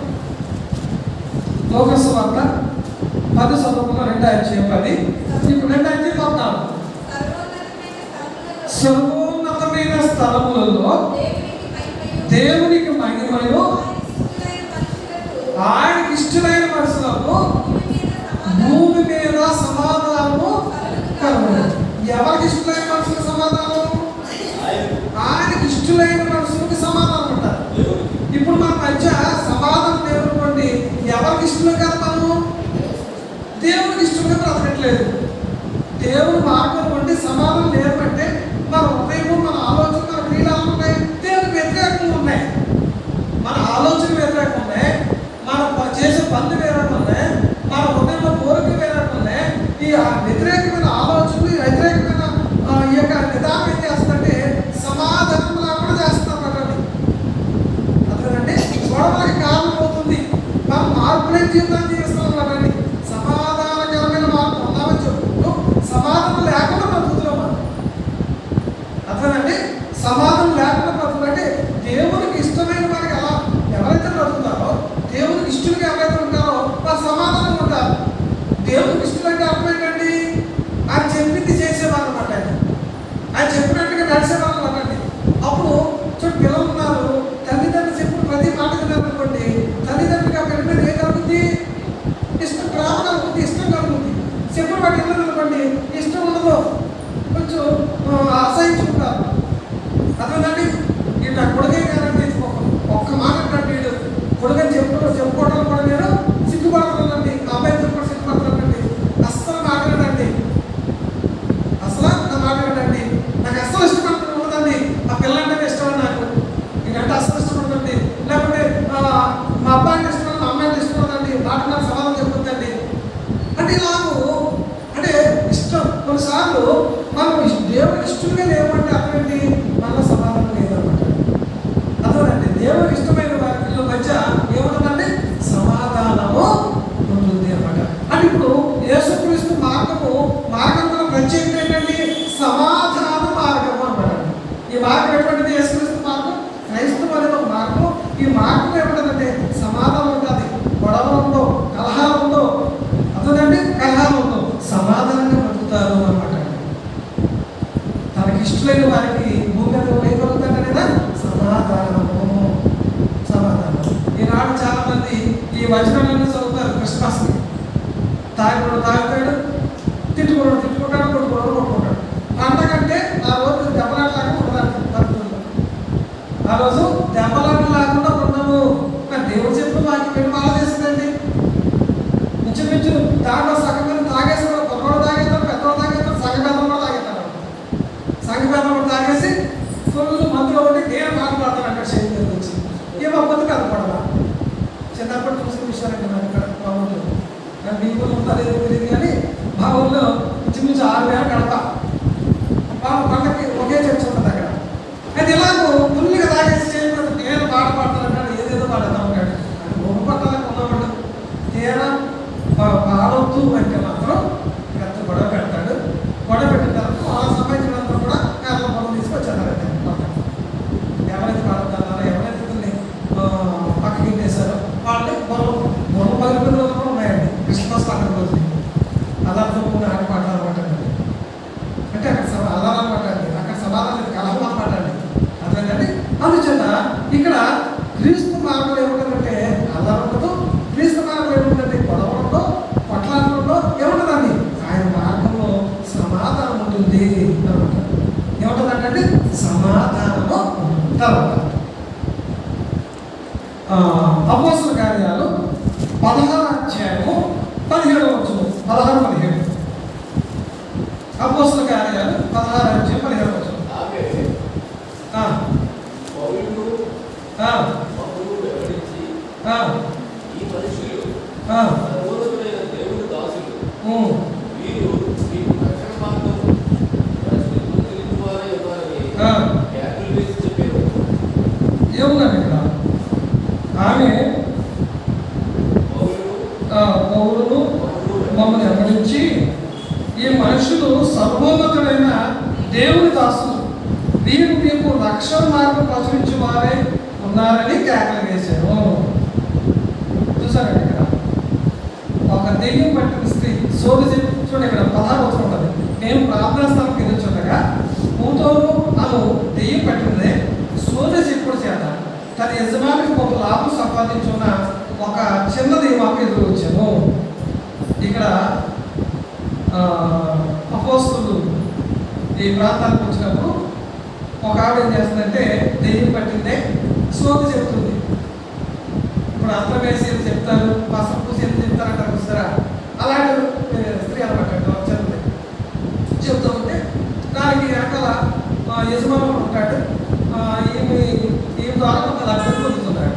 లూకాసు వార్త 10 చదువుకున్నాం, 2:10. ఇప్పుడు 2:14. సర్వోన్నతమైన స్థలములలో దేవునికి మహిమయు ఆయనకి ఇష్టమైన మనుషులకు భూమి మీద సమాధానము కలుగును. ఎవరికి ఇష్టమైన మనుషులకు సమాధానం? ఆయనకి ఇష్టమైన మనుషులకు సమాధానం ఉంటారు. ఇప్పుడు మన మధ్య సమాధానం లేనుకోండి, ఎవరికి ఇష్టమే కదా? మనము దేవునికి ఇష్టంగా బ్రతకట్లేదు. దేవుని మార్గం నుండి సమాధానం లేదంటే మన హృదయము, మన ఆలోచన, మన క్రియలు ఉన్నాయి దేవునికి వ్యతిరేకంగా ఉన్నాయి. మన ఆలోచన వ్యతిరేకంగా ఉన్నాయి, మన చేసే పనులు వేరే ఉన్నాయి, మన హృదయంలో కోరికలు వేరే ఉన్నాయి. ఈ వ్యతిరేకమైన ఆలోచనలు, ఈ వ్యతిరేకమైన ఈ యొక్క విధానం ఏం చేస్తుందంటే సమాధానం లేకుండా చేస్తాం కదండి. అర్థమండి? గొడవలకి కారణం అవుతుంది. మనం మార్పులే జీవితాన్ని జీవిస్తాం కదండి. సమాధానకరమైన మార్పు ఉందామని చెప్పుకుంటూ సమాధానం లేకుండా బ్రతుకుతున్నాం మనం. అర్థమండి? సమాధానం లేకుండా బ్రతుకులంటే దేవునికి ఇష్టమైన వారికి ఎలా ఎవరైతే బ్రతుకుతారో, దేవునికి ఇష్టంగా ఎవరైతే ఉంటారో వారు సమాధానంగా ఉంటారు. దేవునికి ఇష్టంగా అర్థమైందండి, ఆయన చెప్పింది చేసేవారు అనమాట. ఆయన చెప్పినట్టుగా నడిచేవారు అనమాట. అప్పుడు చూడు, పిల్లలు ఉన్నారు, తల్లిదండ్రులు చెప్పిన ప్రతి మాట వినాలనుకోండి, తల్లిదండ్రులుగా పెట్టినది ఏ కలుగుతుంది? ఇష్టం, ప్రేమ కలుగుతుంది, ఇష్టం కలుగుతుంది. చెప్పిన వాటి ఇల్లు అనుకోండి, ఇష్టం ఉండదు, కొంచెం అసహించుకుంటారు. అర్థమండి? ఇట్లా కొడుకే కాదండి, ఒక్క మాట అంటే కొడుకని చెప్పుకోవడం కూడా నేను సిగ్గుపడుతున్నానండి. అబ్బాయి కూడా సిగ్గుపడుతున్నానండి. అస్సలు మాట్లాడండి, అసలు నా మాట్లాడండి. నాకు అస్సలు ఇష్టపడుతుంది ఉండదండి. ఆ పిల్లంటే ఇష్టం నాకు, ఇదంటే అస్సలు ఇష్టపడుతుంది. లేకపోతే మా అబ్బాయిని ఇష్టం, మా అమ్మాయిని ఇష్టపడుతుంది, మాట నాకు సమాధానం చెప్పుద్దండి. అంటే ఇలాగూ అంటే మనం దేవుడు ఇష్టంగా లేవంటే అటువంటి మనలో సమాధానం లేదన్నమాట. అదేనండి, దేవుడికి ఇష్టమైన వారి మధ్య ఏముంటుందంటే సమాధానము ఉంటుంది అన్నమాట. అంటే ఇప్పుడు యేసుక్రీస్తు మార్గంలో ప్రత్యేకత ఏంటంటే సమాధాన మార్గము అన్నమాట. ఈ మార్గం ఎటువంటిది? యేసుక్రీస్తు మార్గం, క్రైస్తవం అనేది ఒక మార్గం. ఈ మార్గం ఏముంటుందంటే సమాధానం ఉంటుంది, గొడవలు ఉండవు, కలహాలు ఉండవు. అదేనండి, కలహాలు ఉండవు, సమాధానంగా బతుకుతారు అన్నమాట. తనకి ఇష్టమైన వారికి భూమి మీద ఏమవుతుందంటే లేదా సమాధానము. ఈనాడు చాలా మంది ఈ వచనాలన్నీ చదువుతారు క్రిస్మస్కి. తాగుతాడు, తిట్టుకుంటాడు, కొట్టుకుంటాడు. అంతకంటే ఆ రోజు దెబ్బలాటలాగా ఉండదు. ఆ రోజు దెబ్బలాట లేకుండా ఉండము. దేవుడు చెప్పిన వాకి పెళ్లి బాగా చేసిందండి. ఇంచుమించు దాంట్లో సగం మంది తాగేస్తాడు. కొత్తవాడు తాగేస్తాడు, పెద్దవాడు తాగేస్తాడు, సంఘపేదలు కూడా తాగేస్తాడు. సంఘపేదలు కూడా తాగేసి ఫుల్ మందులో ఉండి నేను మాట్లాడతాను అక్కడ శరీరం గురించి. ఏమవుతుంది కదపడదా? చిన్నప్పుడు చూసిన విషయాలంటే నాకు ఇక్కడ మా ఊళ్ళో, మీ ఊళ్ళో ఉంటారు ఏదో తెలియదు కానీ మా ఊళ్ళో ఇంచుమించు 6 వేల గడప పంటకి ఒకే చర్చ ఉంటుంది అక్కడ. అయితే ఇలాగూ ఫుల్గా తాగేసి చేయకపోతే నేను పాట పాడతాను, ఏదేదో పాడతాను ఉంటాడు. అది బొమ్మ పట్టాలని ఉన్నవాడు తీరా పాడవద్దు అంటే మాత్రం పెద్ద గొడవ పెడతాడు. గొడవ పెట్టిన తర్వాత వాళ్ళ సంబంధించినంత కూడా కర్ల పొలం తీసుకొచ్చారు. ఎవరైతే పాడుతున్నారో, ఎవరైతే పక్కకి వేశారో వాళ్ళని బొమ్మ పగిలిపోయిన రోజులు కూడా ఉన్నాయండి. క్రిస్మస్ పండుగ రోజు అల్లారితో ఆడి పాటలు అనమాట. అంటే అక్కడ అల్లారు అనమాట అండి, అక్కడ సమాధానం కలహం అనమాట అండి. అదేనండి, అందుచేత ఇక్కడ క్రీస్తు మార్గం ఏముంటుందంటే అల్లారు ఉండదు. క్రీస్తు మార్గం ఏముంటుందంటే గొడవ ఉండదు, కొట్లాటలు ఉండవు, ఏముంటుందండి ఆయన మార్గంలో సమాధానం ఉంటుంది అనమాట. ఏముంటుందంటే సమాధానము. తర్వాత అపోస్తల కార్యాలు 16వ అధ్యాయము 17వ వచనం. 16-17 అపోస్తల కార్యాలు 16వ అధ్యాయం 17వ వచనం. ఏముందండి ఇక్కడ? ఆమె పౌరులు మమ్మల్ని వెంబడించి ఈ మనుషులు సర్వోన్నతుడైన దేవుని దాసులు, వీరు మీకు రక్షణ మార్గం ప్రచురించే వారే ఉన్నారని కేకలు వేశారు. చూసారండి, ఇక్కడ ఒక దెయ్యం పట్టిన స్త్రీ సోది చూడండి. ఇక్కడ 16వ వచనం ఉంటుంది. మేము ప్రార్థనా స్థానంకి ఎదుర్చుండగా కూతురు అను దెయ్యం పట్టినదే సోది చెప్పుడు చేత తన యజమానికి ఒక లాభం సంపాదించున్న ఒక చిన్న దెయ్యమాకు ఎదురు వచ్చాను. ఇక్కడ అపోస్తలులు ఈ ప్రాంతానికి వచ్చినప్పుడు ఒక ఆవిడ ఏం చేస్తుందంటే దెయ్యం పట్టిందే సోది చెప్తుంది. ఇప్పుడు అర్థం వేసి చెప్తారు, పసరు పూసి చెప్తారంటారు చూస్తారా, అలాంటి స్త్రీ అనమాట. చెప్తూ ఉంటే దానికి వెనకాల యజమానులు ఉంటాడు. ఈ ద్వారా కొంత లక్ష్యం పొందుతున్నాడు.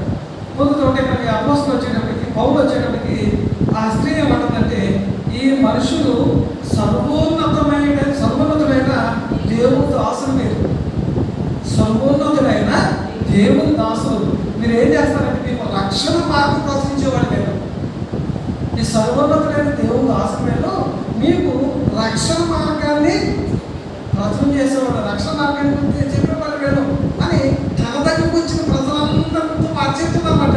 పొందుతుంటే మనకి అపోస్తలు వచ్చేటప్పటికి, పౌలు వచ్చేటప్పటికి ఆ స్త్రీ ఏమంటుందంటే ఈ మనుషులు సర్వోన్నతుడైన దేవుని దాసులు, మీరు సర్వోన్నతుడైన దేవుని దాసులు, మీరు ఏం చేస్తారంటే మీకు రక్షణ మార్గం ప్రశ్నించేవాడు నేను. ఈ సర్వోన్నతుడైన దేవుని దాసులు మీకు రక్షణ మార్గాన్ని ప్రచురం చేసేవాడు, రక్షణ మార్గాన్ని గురించి చెప్పేవాడు నేను అని తన దగ్గరకు వచ్చిన ప్రజలందరితో మార్చేస్తుందన్నమాట.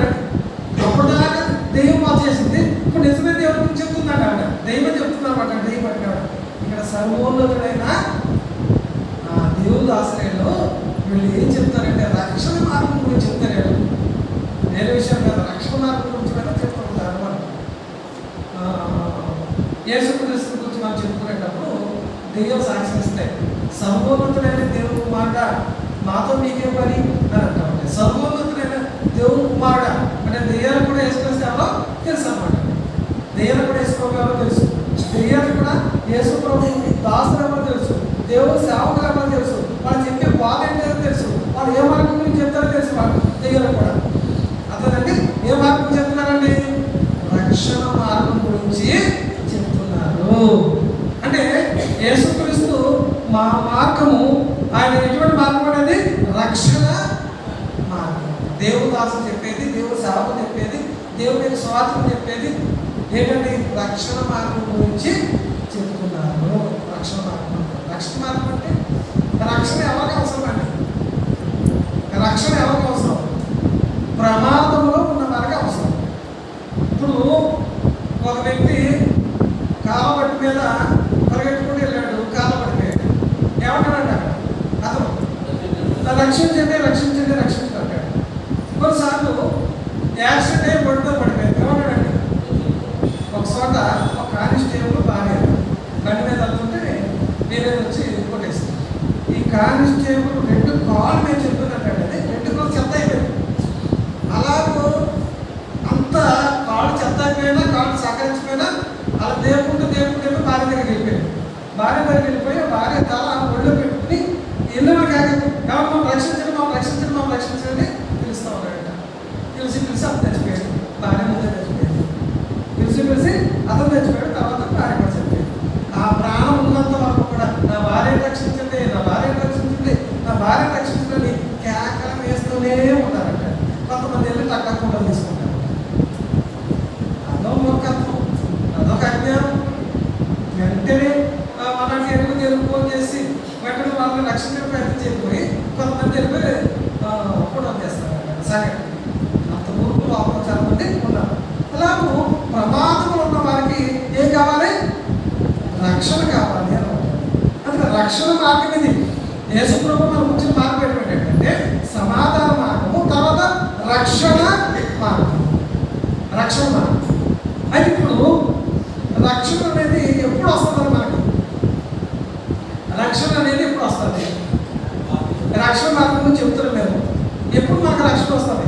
అప్పుడు దాకా దెయ్యం మార్చేసింది, ఇప్పుడు నిజమైన దేవుడి గురించి చెప్తున్నాడు ఆవిడ. దెయ్యం చెప్తున్నమాట, దెయ్యం పట్టినాడు. ఇక్కడ సర్వోన్నతుడైన దేవుడు ఆశ్రయంలో వీళ్ళు ఏం చెప్తారంటే రక్షణ మార్గం గురించి చెప్తారు. వేరే విషయం కాదు, రక్షణ మార్గం గురించి కూడా చెప్తుంటారు అనమాట. యేసుక్రీస్తు గురించి మనం చెప్పుకునేటప్పుడు దెయ్యం సాక్షిస్తాయి. సర్వోన్నతుడైన దేవుని కుమారుడ మాతో మీకే పని అని అంటామంటే, సర్వోన్నతుడైన దేవుని కుమారుడ అంటే దెయ్యాలు కూడా యేసుక్రీస్తులో తెలుసు అనమాట. దెయ్యాలు కూడా యేసుప్రభువు తెలుసు, దెయ్యాలు కూడా యేసు ప్రభు దాసులు ఎవరో తెలుసు, దేవుని సేవకులు ఎవరో తెలుసు, వాళ్ళు చెప్పే బాధ ఏంటో తెలుసు, వాళ్ళు ఏ మార్గం గురించి చెప్తారో తెలుసు. వాళ్ళు దెయ్యాలు కూడా అతనండి ఏ మార్గం చెప్తున్నారండి? రక్షణ మార్గం గురించి చెప్తున్నారు. అంటే యేసుక్రీస్తు మా మార్గము, ఆయన ఎటువంటి మార్గం అనేది రక్షణ మార్గం. దేవుడు దాసు చెప్పేది, దేవుడు సేవకు చెప్పేది, దేవుడి స్వార్థం చెప్పేది ఏంటంటే రక్షణ మార్గం గురించి చెప్తున్నారు. రక్షణ మార్గం అంటే రక్షణ ఎవరికి అవసరం అండి? రక్షణ ఎవరికి అవసరం? ప్రమాదంలో ఉన్న వారికి అవసరం. ఇప్పుడు ఒక వ్యక్తి కాలబట్టి మీద పరిగెట్టుకుంటూ వెళ్ళాడు, కాలబడిపోయాడు. ఏమంటాడంట అతను రక్షించండి రక్షించండి రక్షించండి అంటాడు. కొన్నిసార్లు యాక్సిడెంట్ అయ్యి బొడ్డుతో పడిపోయాడు. ఏమంటాడండి? ఒక చోట ఒక కానిస్టేబుల్ భార్య బండి మీద వెళ్తుంటే వేరే వచ్చి కొట్టేసింది. ఈ కానిస్టేబుల్ 2 కాళ్ళు మీద చెప్తున్నట్టు, 2 కాళ్ళు చెత్త అయిపోయింది. అలాగూ అంత కాళ్ళు చెత్త అయిపోయినా, కాళ్ళు సహకరించిపోయినా అలా దేవుకుంటూ భార్య దగ్గరికి వెళ్ళిపోయాడు. భార్య దగ్గరికి వెళ్ళిపోయి భార్య తల ఒళ్ళు పెట్టుకుని ఇల్లు కాగదు, ఎవరు రక్షించండి మమ్మల్ని రక్షించండి పిలుస్తూ ఉన్నాడట. పిలిచి అతను తెచ్చిపోయాడు. భార్య ముందే తెచ్చిపోయాడు. పిలిచి అతను తెచ్చిపోయాడు. తర్వాత భార్య కూడా చనిపోయాడు. ఆ ప్రాణం ఉన్నంత వరకు కూడా నా భార్యను రక్షించండి, నా భార్యను రక్షించండి, నా భార్యను రక్షించండి కేకలు వేస్తూనే ఉన్నారట. కొంతమంది వెళ్ళి తగ్గకుండా తీసుకుంటారు. అదో మూర్ఖత్వం, అదొక అజ్ఞానం. వెంటనే మనకి ఎరుగు ఫోన్ చేసి వెంటనే వాళ్ళని రక్షించడం ప్రయత్నం చేయకపోయి కొంతమంది వెళ్ళిపోయి కూడా చేస్తారు. సరే, అంత ఊరుకు లోపల చాలా మంది ఉన్నారు. అలాగూ ప్రమాదంలో ఉన్న వారికి ఏం కావాలి? రక్షణ కావాలి అని అంటారు. అందుకే రక్షణ మార్గం ఇది. యేసుప్రభు మనం వచ్చిన మార్గం ఏంటంటే సమాధాన మార్గము, తర్వాత రక్షణ మార్గం. రక్షణ మార్గం అయితే ఇప్పుడు రక్షణ అనేది ఎప్పుడు వస్తుంది? మనకి రక్షణ అనేది ఎప్పుడు వస్తుంది? రక్షణ మార్గం గురించి చెప్తున్నాం మేము. ఎప్పుడు మనకు రక్షణ వస్తుంది?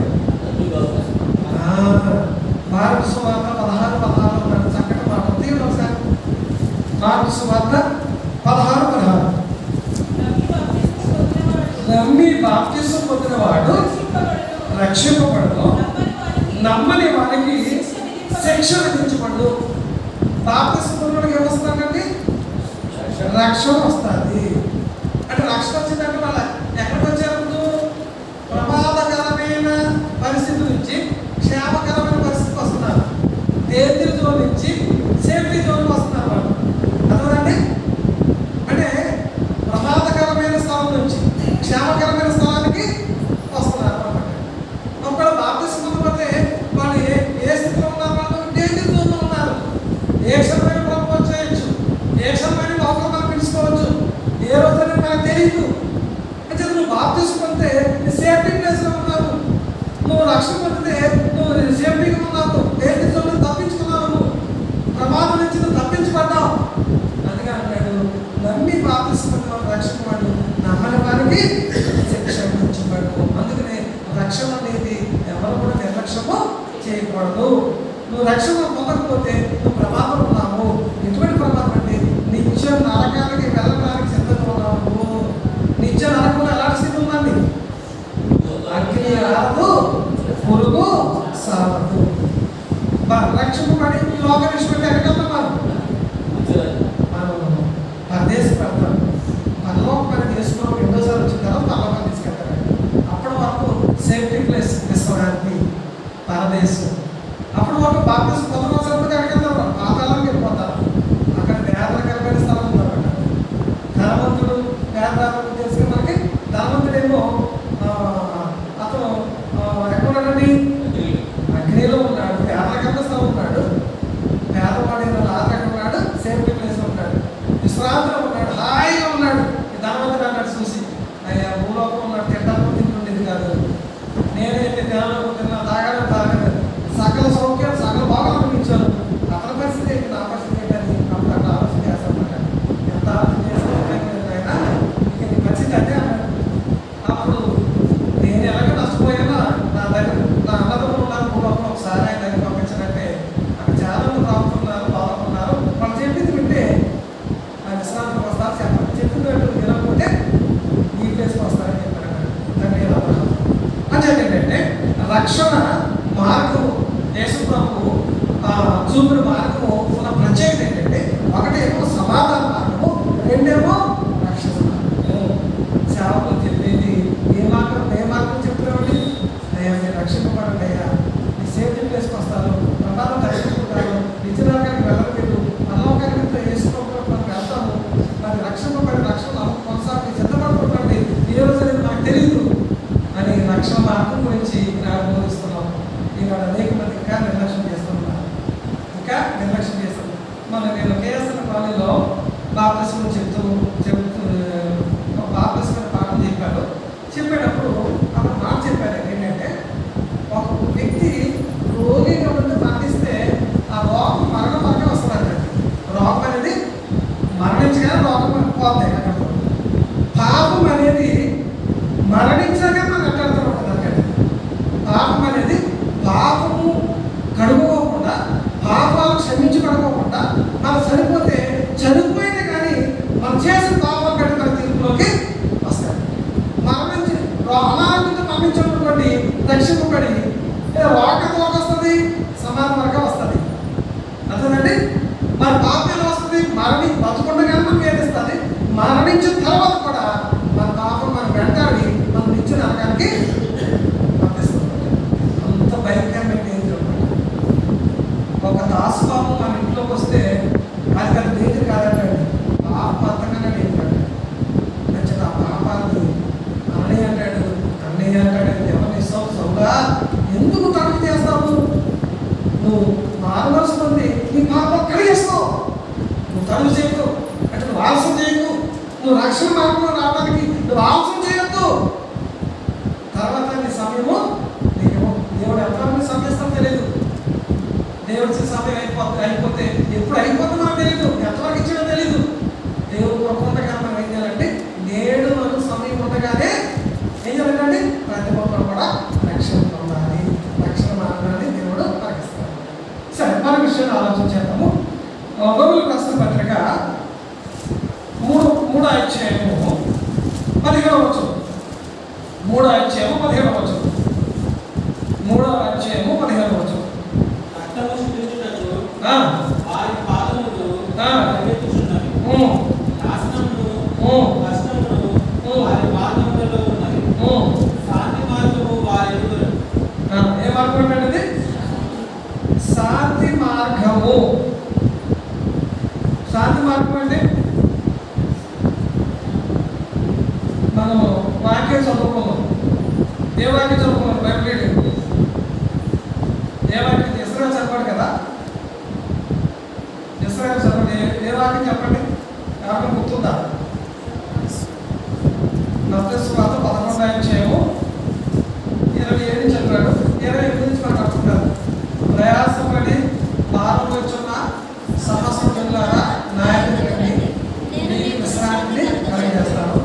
మార్కు సువార్త 16:16 చక్కటి మాట తీయండి ఒకసారి. మార్కు సువార్త 16:16 నమ్మి బాప్తిసం పొందినవాడు రక్షింపబడదు, నమ్మని వారికి శిక్ష విధించబడదు. బాప్తిసం పొందినవాడికి ఏమొస్తుందండి? రక్షణ వస్తుంది. అంటే రక్షణ వచ్చిందంటే వాళ్ళ ఎక్కడికి వచ్చారు? ప్రమాదకరమైన పరిస్థితి నుంచి క్షేమకరమైన పరిస్థితికి వస్తున్నారు. డేంజర్ జోన్ నుంచి సేఫ్టీ జోన్కి వస్తున్నారు వాళ్ళు. అర్థమండి? అంటే ప్రమాదకరమైన స్థలం నుంచి క్షేమకరమైన స్థలానికి వస్తున్నారు అన్నమాట. ఒకవేళ బాప్తిసం పొందకపోతే వాళ్ళు ఏ స్థితిలో ఉన్నారు? వాళ్ళు డేంజర్ జోన్లో ఉన్నారు. ఏ క్షణమైన ప్రభుత్వం చేయొచ్చు, ఏ క్షణమైన లోపల మనం పిలుచుకోవచ్చు, ఏ రోజైనా మనకు తెలియదు. అంటే నువ్వు బాప్తిసం పొందితే సేఫ్టీ ప్లేస్లో ఉన్నావు, నువ్వు రక్షణ పొందితే నువ్వు సేఫ్టీగా ఉన్నావు, డేంజర్ జోన్ తప్పించుకున్నావు, ప్రమాదం నుంచి నువ్వు తప్పించబడ్డావు. అందుకే అన్నాడు నమ్మి బాప్తిసం పొందిన రక్షణ వాడు, నమ్మని వారికి శిక్ష విధించబడదు. అందుకనే రక్షణ అనేది ఎవరు కూడా నిర్లక్ష్యము చేయకూడదు. నువ్వు రక్షణ పొందకపోతే నువ్వు ప్రమాదం ఉన్నావు. ఎటువంటి ప్రమాదం అంటే నిత్య నరకానికి వెళ్ళడానికి సిద్ధంగా ఉన్నావు. నిత్య నరకంలో ఎలాంటి స్థితి ఉందండి? అగ్ని రాదు, పురుగు సావదు. రక్షింపబడి ఈ లోక విషయంలో ఎక్కడికి వెళ్తాం? మనం పరదేశం పెడతాం. పరలోక దేశంలో రెండోసారి వచ్చిన తర్వాత పరలోకాన్ని తీసుకెళ్తారు. అప్పటి వరకు సేఫ్టీ ప్లేస్ తీసుకోవడానికి పరదేశం. అప్పటి వరకు బాప్తిసం పొందవలసిన ఎక్కడికి వెళ్తారు? పాతాళానికి వెళ్ళిపోతారు. అక్కడ పేదలకరమైన స్థలం ఉందన్నమాట. ధనవంతుడు పేదరాలు తెలిసి మనకి ధనవంతుడేమో అతను ఎక్కడ ఉన్నాడండి? అగ్నిలో ఉన్నాడు. పేదలకరమైన స్థలం ఉన్నాడు. పేదవాడైన లాజరు ఉన్నాడు, సేఫ్టీ ప్లేస్ ఉన్నాడు, విశ్రాంతిలో ఉన్నాడు, హాయిగా ఉన్నాడు. ధనవంతుడు అన్నాడు చూసి, అయ్యా భూలోకం ఉన్నాడు, తింటాను తింటుండేది కాదు, నేనైతే తినలేదు, తిన్నా, తాగలేదు, సకల సౌఖ్యాలు సకల బాగా అనిపించాను. అతని పరిస్థితి ఏంటి, నా పరిస్థితి ఏంటని అప్పుడు అట్లా ఆలోచన చేస్తానమాట. ఎంత ఆలోచన చేస్తానైనా ఇక నీ పరిస్థితి అంటే అన్నాడు. అప్పుడు నేను ఎలాగో నష్టపోయానో నా దగ్గర నా అన్నదమ్ములు ఉన్నారు భూలోకంలో, ఒకసారి ఆయన దగ్గర పంపించాలంటే అక్కడ చాలా మంది ప్రాప్తున్నారు, బాగున్నారు. వాళ్ళు చెప్పింది వింటే ఆ విశ్రాంతికి వస్తారు. చెప్పండి, చెప్పింది వినకపోతే ఈ ప్లేస్కి వస్తారని చెప్పారు. తండ్రి అంటే ఏంటంటే రక్షణ మార్గము, యేసుప్రభువు చూపిన మార్గము ఉన్న ప్రత్యేకత ఏంటంటే ఒకటేమో సమాధాన మార్గము, రెండేమో రక్షణ అది రక్షింపబడి రక్షణ కొనసాగి సిద్ధపడుతుందండి. ఏ రోజు అనేది నాకు తెలియదు అని రక్షణ మార్గం గురించి బోధిస్తున్నాం. ఈనాడు అనేక మంది ఇంకా నిర్లక్ష్యం చేస్తున్నారు. నేను కేఎస్ఎన్ కాలేజీలో బాప్తిస్మం చెప్తూ బాప్తిస్మం పాఠం చెప్పాడు. చెప్పేటప్పుడు అక్కడ మాట చెప్పాడు ఏంటంటే, ఒక వ్యక్తి రోగిగా ఉండి మరణిస్తే ఆ రోగం మరణం వస్తుందండి. రోగం అనేది మరణించగానే రోగం పోతాయి. అక్కడ పాపం అనేది మరణించగా మనం ఎట్టాడుతూ ఉంటుంది. అక్కడ పాపం అనేది పాపము కడుక్కోకుండా, పాపాలు క్షమించి కడుక్కోకుండా మనం చనిపోతే చనిపోయినా కానీ మనం చేసిన పాపం కంటే మన తీర్పులోకి వస్తాయి. మరణించి అనారోగ్యంతో మరణించినటువంటి రక్షింపబడి రోగంతో వస్తుంది, సమాన వర్గం వస్తుంది. అర్థమండి? మన పాపం ఎలా వస్తుంది? బతుకుండగానే మనం వేధిస్తుంది. మరణించిన తర్వాత కూడా మన పాపం మనం వెంటాడి మనం ఇచ్చిన నరకానికి పంపిస్తుంది. అంత భయంకరమైన డేంజర్ అన్నమాట. ఒక దాసుపాపం మన ఇంట్లోకి వస్తే అది పెద్ద డేంజర్ కాదండి, పాపంతగానే డేంజర్ అండి. నచ్చిన ఆ పాపాన్ని అన్నయ్య అంటాడు, ఎవరిని ఇస్తావు సౌగా, ఎందుకు తనకు చేస్తావు? నువ్వు నార్మల్స్ మంది నీ పాపం ఒక్కడే చేస్తావు, నువ్వు తడుగు చేయకు అంటే నువ్వు ఆలస్యం చేయకు, నువ్వు రక్షణ మార్గంలో రావడానికి నువ్వు ఆలస్యం చేయొద్దు. తర్వాత నీ సమయము నీకేమో దేవుడు ఎంతమంది సమయిస్తామో తెలియదు. దేవుడి సమయం అయిపోతే ఎప్పుడు అయిపోతుందో మనకు తెలియదు, ఎంతవరకు ఇచ్చాడో తెలియదు. దేవుడు ఉండగా మనం ఏం చేయాలంటే నేడు మనం సమయం ఉండగానే ఏం చేయాలంటే ప్రతి ఒక్కరు కూడా రక్షణ పొందాలి, రక్షణ మార్గాన్ని దేవుడు ప్రకటిస్తాడు. సరే, మన విషయాన్ని ఆలోచన చేద్దాము. రోమిలకు రాసిన పత్రిక 3వ అధ్యాయము 15వ వచనం. 3వ అధ్యాయము 15వ వచనం. 3వ అధ్యాయము 15వ వచనం. వారి పాదములు పరిగెత్తుచున్నవి, నాశనమును కష్టమును వారి మార్గములలో ఉన్నది, శాంతి మార్గము వారి ఎదురు. ఏ మార్గం అంటే? శాంతి మార్గము. శాంతి మార్గం అంటే మనం వాక్యం చదువుకున్నాం. ఏ వాక్యం చదువుకున్నాం? Bible reading. ఏ వాక్యం? ఇస్రాయేల్ చదవండి కదా, ఇస్రాయేల్ చదవండి. ఏ వాక్యం చెప్పండి, ఎవరికి గుర్తుందా? మత్తయి సువార్త 11వ అధ్యాయము 27 చెప్పాడు. 28 నుంచి మనకు అర్థం. ప్రయాసపడి భారం వచ్చున్న సమస్త జనులారా నా యొద్దకు రండి, మీకు విశ్రాంతిని కలిగజేస్తాను.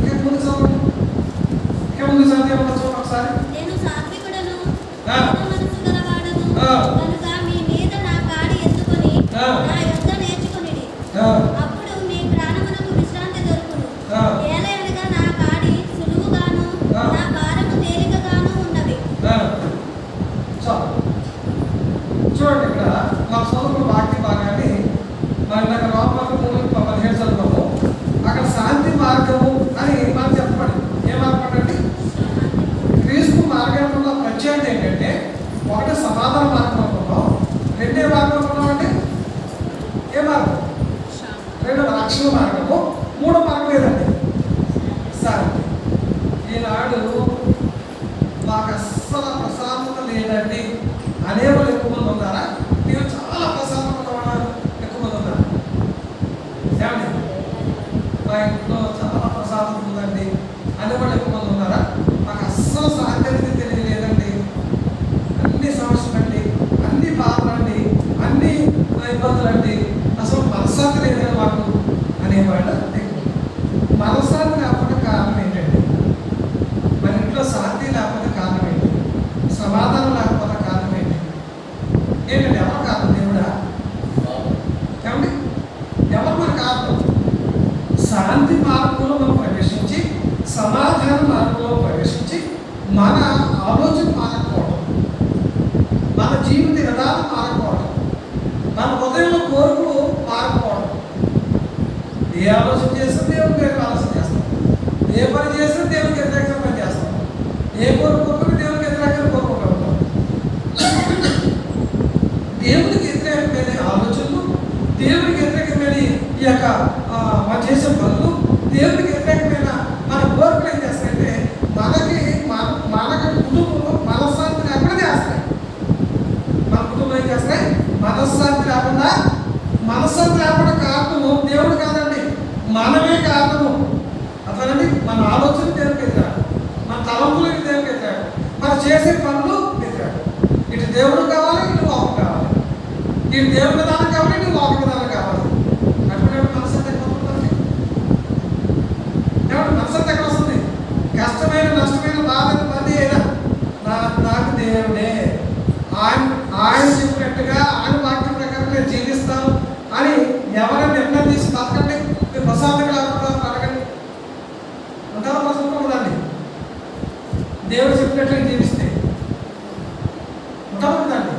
ఇక ముందు చదవండి. ఒకసారి నేను సాత్వికుడను, మనసు గలవాడను కనుక మీ మీద నా కాడి ఎత్తుకొని నా యొద్ద నేర్చుకొనిడి, అప్పుడు మీ ప్రాణమునకు విశ్రాంతి దొరుకును. ఏలయనగా నా కాడి సులువుగాను నా భారము తేలికగాను ఉన్నవి. చూడండి, ఇక్కడ మన చదువుకున్న వాక్య భాగాన్ని మరి నాకు రోమపత్రిక 3:17 చదువుతాము. అక్కడ శాంతి మార్గము అని మనకు చెప్పబడింది. ఏ మార్గం అంటే? క్రీస్తు మార్గంలో ప్రత్యేకత ఏంటంటే, ఒకటి సమాధాన మార్గం అనుకున్నాం, రెండే మార్గం అనుకున్నాం అంటే ఏ మార్గం? రెండవ రక్షణ మార్గము. మూడో మార్గం ఏదండి? శాంతి. ఈనాడు మాకు అస్సలు ప్రశాంతత లేదండి అనేవాళ్ళు ఎక్కువ మంది ఉన్నారా? మీరు చాలా ప్రశాంతంగా ఉన్నారు ఎక్కువ మంది ఉన్నారు. ఏమండి, మా ఇంట్లో చాలా ప్రశాంతత ఉందండి అనేవాళ్ళు ఎక్కువ మంది ఉన్నారా? మాకు అస్సలు శాంతి అనేది తెలియలేదండి, అన్ని సమస్యలు అండి, అన్ని బాధలు అండి, అన్ని ఇబ్బందులు అండి, అసలు మనశ్శాంతి లేదని మాకు అనేవాళ్ళు ఎక్కువ. మనశ్శాంతి లేకపోతే కారణం ఏంటండి? మన ఇంట్లో శాంతి లేకపోతే కారణం ఏంటి? సమాధానం లేకపోతే కారణం ఏంటి? ఏంటండి? ఎవరు కారణం? దేవుడా? ఏమండి, ఎవరు మన కారణం? శాంతి మార్గంలో మనం ప్రవేశించి, సమాధాన మార్గంలో ప్రవేశించి, మన ఆలోచన మారకపోవడం, మన జీవిత విధానం మారకపోవడం, మన హృదయంలో కోరికలు మారకపోవడం. ఏ ఆలోచన చేస్తే దేవుడికి వ్యతిరేకంగా ఆలోచన చేస్తాం, ఏ పని చేస్తే దేవుడికి వ్యతిరేకంగా పని చేస్తాం, ఏ కోరుకుంటే దేవుడికి వ్యతిరేకంగా కోరుకుంటూ ఉంటాం. దేవుడికి వ్యతిరేకమైన ఆలోచనలు, దేవుడికి వ్యతిరేకమైన ఈ యొక్క మనం చేసే దేవుడికి వ్యతిరేకమైన మన కోరికలు ఏం చేస్తాయంటే మనకి కుటుంబంలో మనశ్శాంతి లేకుండా చేస్తాయి. మన కుటుంబం ఏం చేస్తాయి? మనశ్శాంతి లేకుండా కారణము దేవుడు కాదండి, మనమే కారణము. అతనండి మన ఆలోచన దేవుడికి వ్యతిరేకం, మన తలంపులకి దేవుడికి వ్యతిరేకం, మనం చేసే పనులు వ్యతిరేకం. ఇటు దేవుడు కావాలి, ఇటు లోకం కావాలి. ఇటు దేవుడి విధానం కావాలి, ఇటు లోక విధానం కావాలి. అటువంటి మనశ్శాంతి ఎక్కడ వస్తుందండి? మనశ్శాంతి ఎక్కడ వస్తుంది? కష్టమైన నష్టమైన బాధ మంది అయినా నాకు దేవుడే, ఆయన చెప్పినట్టుగా ఆయన వాక్యం ప్రకారం నేను జీవిస్తాను అని ఎవరైనా నిర్ణయం తీసి బతకండి, మీరు ప్రశాంతంగా లేకుండా అడగండి. ఉంటారా? ప్రశాంతం ఉందండి. దేవుడు చెప్పినట్టుగా జీవిస్తే ఉంటారు కదండి.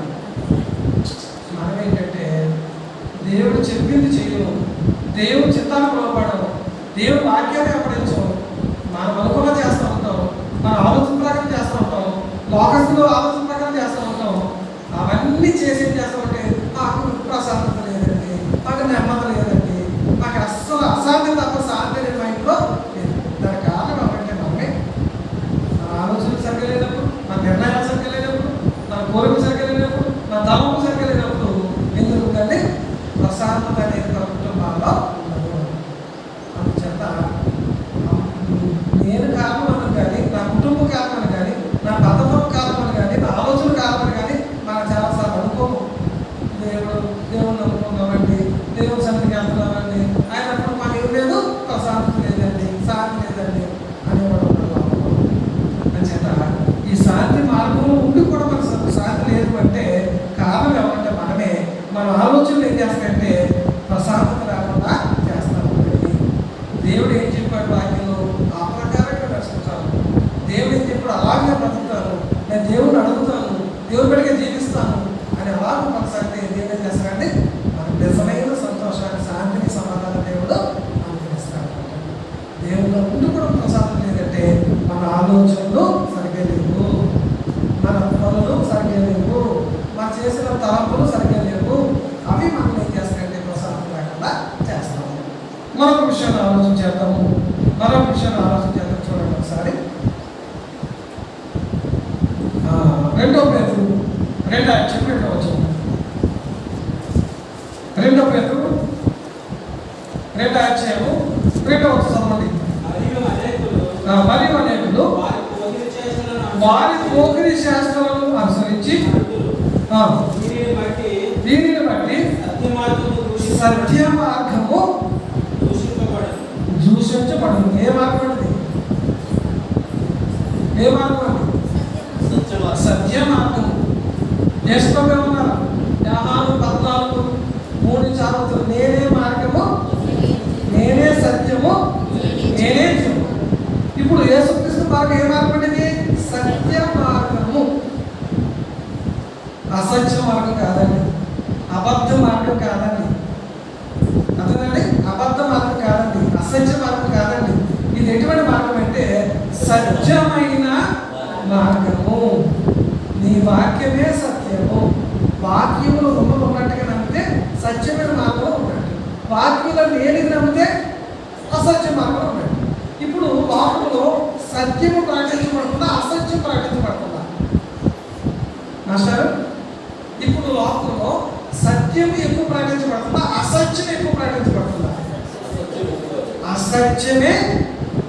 మనం ఏంటంటే దేవుడు చెప్పింది చేయము, దేవుడు చిత్తాన్ని పొలపడము, దేవుడు వాక్యాన్ని అప్పడించము. మనం అనుకున్న చేస్తూ ఉంటాం, మన ఆలోచన ప్రకారం చేస్తూ ఉంటాం, లోకస్తులు ఆలోచన ప్రకారం చేస్తూ ఉంటాం. అవన్నీ చేసి ఏం చేస్తామంటే మాకు ప్రశాంతత లేదండి, మాకు నెమ్మది లేదండి, మాకు అస్సలు అశాంతి తప్ప శాంతి లేదు మా ఇంట్లో లేదు. దానికి కారణం ఏమంటే మనమే మన ఆలోచనలు సరిగ్గా లేనప్పుడు, మన నిర్ణయాలు సరిగ్గా లేనప్పుడు, మన కోరికలు సరిగ్గా లేనప్పుడు, మన తలంపు సరిగ్గా లేనప్పుడు ఏం జరుగుతుందండి? ప్రశాంతత అనేది మన కుటుంబాల్లో ఉండదు. అందుచేత నేను కారణమని కానీ, నా కుటుంబం కారణమని కానీ, నా పద్ధతుల కారణమని కానీ, నా ఆలోచన కారణమని కానీ మనం చాలాసార్లు అనుకోము. దేవుడు నమ్ముకున్నామండి, దేవుడు సన్నిధికి వెళ్తున్నామండి, అయినప్పుడు మాకు ఏం లేదు, ప్రశాంతత లేదండి, శాంతి లేదండి అనేవాడు. అంచేత ఈ శాంతి మార్గంలో ఉండి కూడా మనకు శాంతి లేదు అంటే కారణం ఏమంటే మనమే. మన ఆలోచనలు ఏం చేస్తాయంటే ప్రశాంతత లేకుండా చేస్తాము. దేవుడు ఏం చెప్పాడు వాక్యంలో ఆ ప్రకారంగా నడుచుకుంటాను, దేవుడు ఏం చెప్పాడు అలాగే బ్రతుకుతాను, నేను దేవుడిని అడుగుతాను, దేవుడి బిడ్డగా జీవిస్తాను అని అలాగే కొనసాగితే దేవుడు ఏం చేస్తాడంటే మనకు నిజమైన సంతోషాన్ని, శాంతిని, సమాధానం దేవుడు అనుగ్రహిస్తాడు. దేవుడు ముందు కూడా ప్రశాంతం లేదంటే మన ఆలోచనలు సరిగ్గా లేవు, మన పనులు సరిగ్గా లేవు, మనం చేసిన తలంపులు సరిగ్గా లేవు. అవి మనం ఏం చేస్తాయంటే ప్రశాంతం లేకుండా చేస్తాము. మరొక విషయాన్ని ఆలోచన చేద్దాము. చూడండి ఒకసారి. 2 Pétero 2 చెప్పవచ్చు. 2 Pétero 2 అధ్యాయము 2వ చదవండి. మరియు అనేకులు వారి పోకిరి శాస్త్రాలను అనుసరించి దీనిని బట్టి సత్య మార్గము దూషించబడదు. ఏ మార్గం అండి? ఏ మార్గం అండి? సత్య మార్గము. యేసుప్రభువే ఉన్నారు. యోహాను 14:3-4 నేనే మార్గము, నేనే సత్యము, నేనే జీవము. ఇప్పుడు యేసుక్రీస్తు మార్గం ఏ మార్గం అండి? సత్య మార్గము. అసత్య మార్గం కాదండి, అబద్ధ మార్గం కాదండి, అర్థమండి? అబద్ధ మార్గం కాదండి, అసత్య మార్గం కాదండి. ఇది ఎటువంటి మార్గం అంటే సత్యమైన మార్గము. నీ వాక్యమే సత్యము. వాక్యములు ఉన్నట్టుగా నమ్మితే సత్యమైన మార్గం ఉన్నట్టు, వాక్యంలో లేనిది నమ్మితే అసత్య మార్గం ఉన్నట్టు. ఇప్పుడు లోకంలో సత్యము ప్రకటించబడుతుందా, అసత్యం ప్రకటించబడుతుందా మాస్టర్? ఇప్పుడు లోకంలో సత్యం ఎక్కువ ప్రకటించబడుతుందా, అసత్యం ఎక్కువ ప్రకటించబడుతుందా? అసత్యమే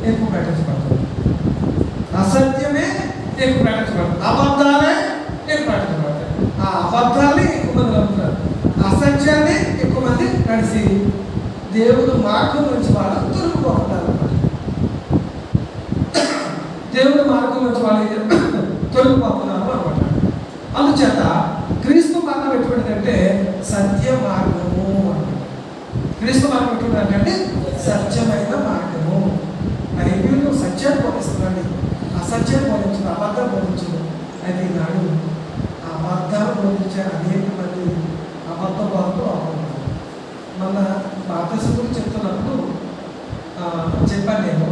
ఎక్కువ ప్రకటించబడుతుంది, అసత్యమే ఎక్కువ ప్రకటించబడుతుంది, అబద్ధాలే ఎక్కువ ప్రకటించబడతాయి. ఆ అబద్ధాన్ని ఎక్కువ మంది నమ్ముతున్నారు, అసత్యాన్ని ఎక్కువ మంది నడిచి దేవుడు మార్గం నుంచి వాళ్ళు తొలగిపోతున్నారు అన్నమాట. దేవుడు మార్గం నుంచి వాళ్ళు తొలగిపోతున్నారు అనమాట. అందుచేత క్రీస్తు మార్గం ఎటువంటిదంటే సత్య మార్గము అన్నమాట. క్రీస్తు మార్గం ఎటువంటిదంటే సత్యమైన మార్గము. బైబిల్ సత్యాన్ని బోధిస్తుందండి, అసత్యాన్ని బోధించదు, అబద్ధం బోధించదు. అయితే ఈనాడు ఆ అబద్ధాలు బోధించారు అనేక మంది అబద్ధ బోధతో అవుతున్నారు. మన బాప్తిసం గురించి చెప్తున్నప్పుడు చెప్పాను నేను.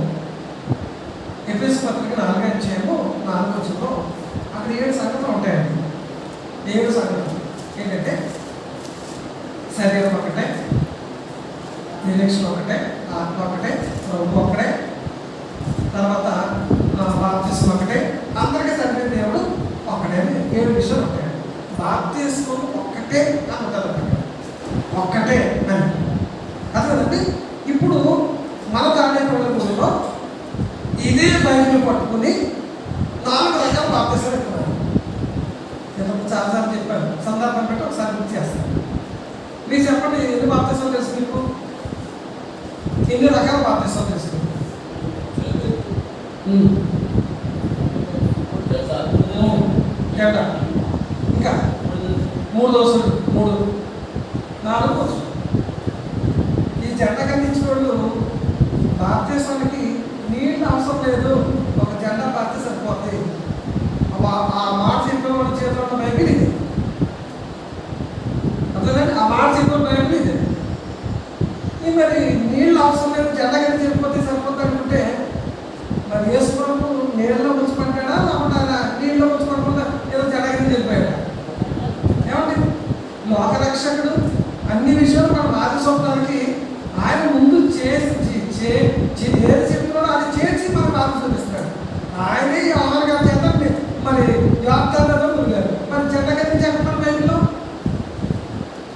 ఎఫెసు పత్రిక 4వ అధ్యాయము 4వ వచనంలో అక్కడ 7 సంగతులు ఉంటాయండి. 7 సంగతులు ఏంటంటే శరీరం ఒకటే, నిరీక్షణ ఒకటే, ఆత్మ ఒకటే, ప్రభు ఒకటే, బాప్తిస్మం ఒక్కటే అని ఉంటుంది, ఒక్కటే అని అదేనండి. ఇప్పుడు మన తాడేపల్లిలో ఇదే బైబిల్ పట్టుకుని 4 రకాల బాప్తిస్మాలు ఇస్తున్నారు. నేను చాలాసార్లు చెప్పాను, సందర్భం పెట్టి ఒకసారి గుర్తు చేస్తాను. మీరు చెప్పండి, ఎన్ని బాప్తిస్మాలు తెలుసు మీకు? ఎన్ని రకాల బాప్తిస్మాలు తెలుసు? ఇంకా 3 దోశలు, 3 4 దోశలు. ఈ జెండా కనిపించిన వాళ్ళు భారతదేశానికి నీళ్ళు అవసరం లేదు, ఒక జెండా పార్టీ సరిపోతుంది. ఆ మాట చెప్పిన వాళ్ళ చేతిలో ఉన్న బైబిల్ ఇది. అర్థమైందండి? ఆ మాట చెప్పిన బైబిల్ ఇది. మరి నీళ్ళు అవసరం లేదు, జెండా కని చెప్పిపోతే సరిపోతుంది అనుకుంటే మరి వేసుకున్నప్పుడు నీళ్ళలో ముంచుకుంటాడా, లేకుండా నీళ్ళలో ముంచుకోకుండా ఏదో జెండా కని చెప్పాడా? ఏమండి, లోకరక్షకుడు అన్ని విషయాలు మనం ఆదిశోపడానికి ఆయన ముందు ఏది చెప్తున్నాడో అది చేసి మనం బాధ్యత చూపిస్తాడు. ఆయనే యోహాను గారి చేత మరి యాత్రలో మురిగారు. మరి చెడ్డ కని చెప్పడం బైబిల్లో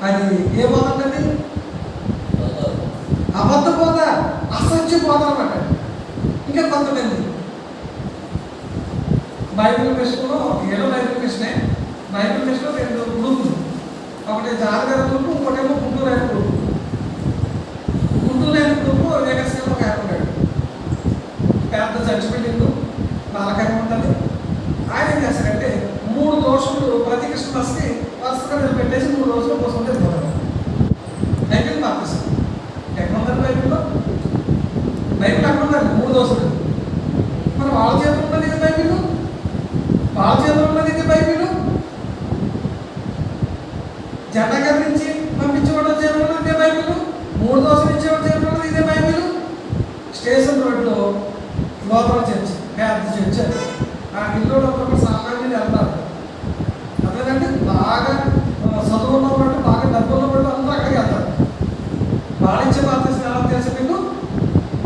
అది ఏ బోధ అంటది? అబద్ధ బోధ, అసత్య బోధ అన్నమాట. ఇంకా కొంతమంది బైబిల్ మిషన్లో ఏదో బైబిల్ మిషనే, బైబిల్ మిషన్లో 2 గ్రూపులు, ఒకటి జానగారి గ్రూపు, ఇంకోటేమో గుంటూరు అయిన గ్రూపు. గుంటూరు అయిన గ్రూపు వేగస్లో ఒక ఆయన ఉన్నాడు, పెద్ద చర్చ్ బిల్డింగ్ బాలకాయ ఉంటుంది. ఆయన ఏం చేస్తారంటే 3 దోషులు ప్రతి క్రిస్మస్కి వరుసగా నిలబెట్టేసి 3 రోజులు కోసం వెళ్ళిపోతారు. బైబిల్ బాప్తిసం ఎక్కడ ఉందండి? బైబిల్ అక్కడ ఉందండి 3 దోషులు. మరి వాళ్ళ చేతులు ఉన్నది ఇది బైబిల్, వాళ్ళ చేతులు ఉన్నది ఇది బైబిల్. జెండా కదిలించి పంపించేవాడు చేతులు ఉన్నది ఇదే బైబిల్, 3 దోషులు ఇచ్చేవాడు చేతులు ఉన్నది ఇదే బైబిల్. స్టేషన్ రోడ్లో లోపల చర్చ్, పెద్ద చర్చ్. ఆ ఇల్లు సామాన్యులు వెళ్తారు. అదేనంటే బాగా చదువు ఉన్న వాళ్ళు, బాగా డబ్బు ఉన్న వాళ్ళు అందరూ అక్కడికి వెళ్తారు. వాణిజ్య బాప్తిసం ఎలా తెలుసు మీకు?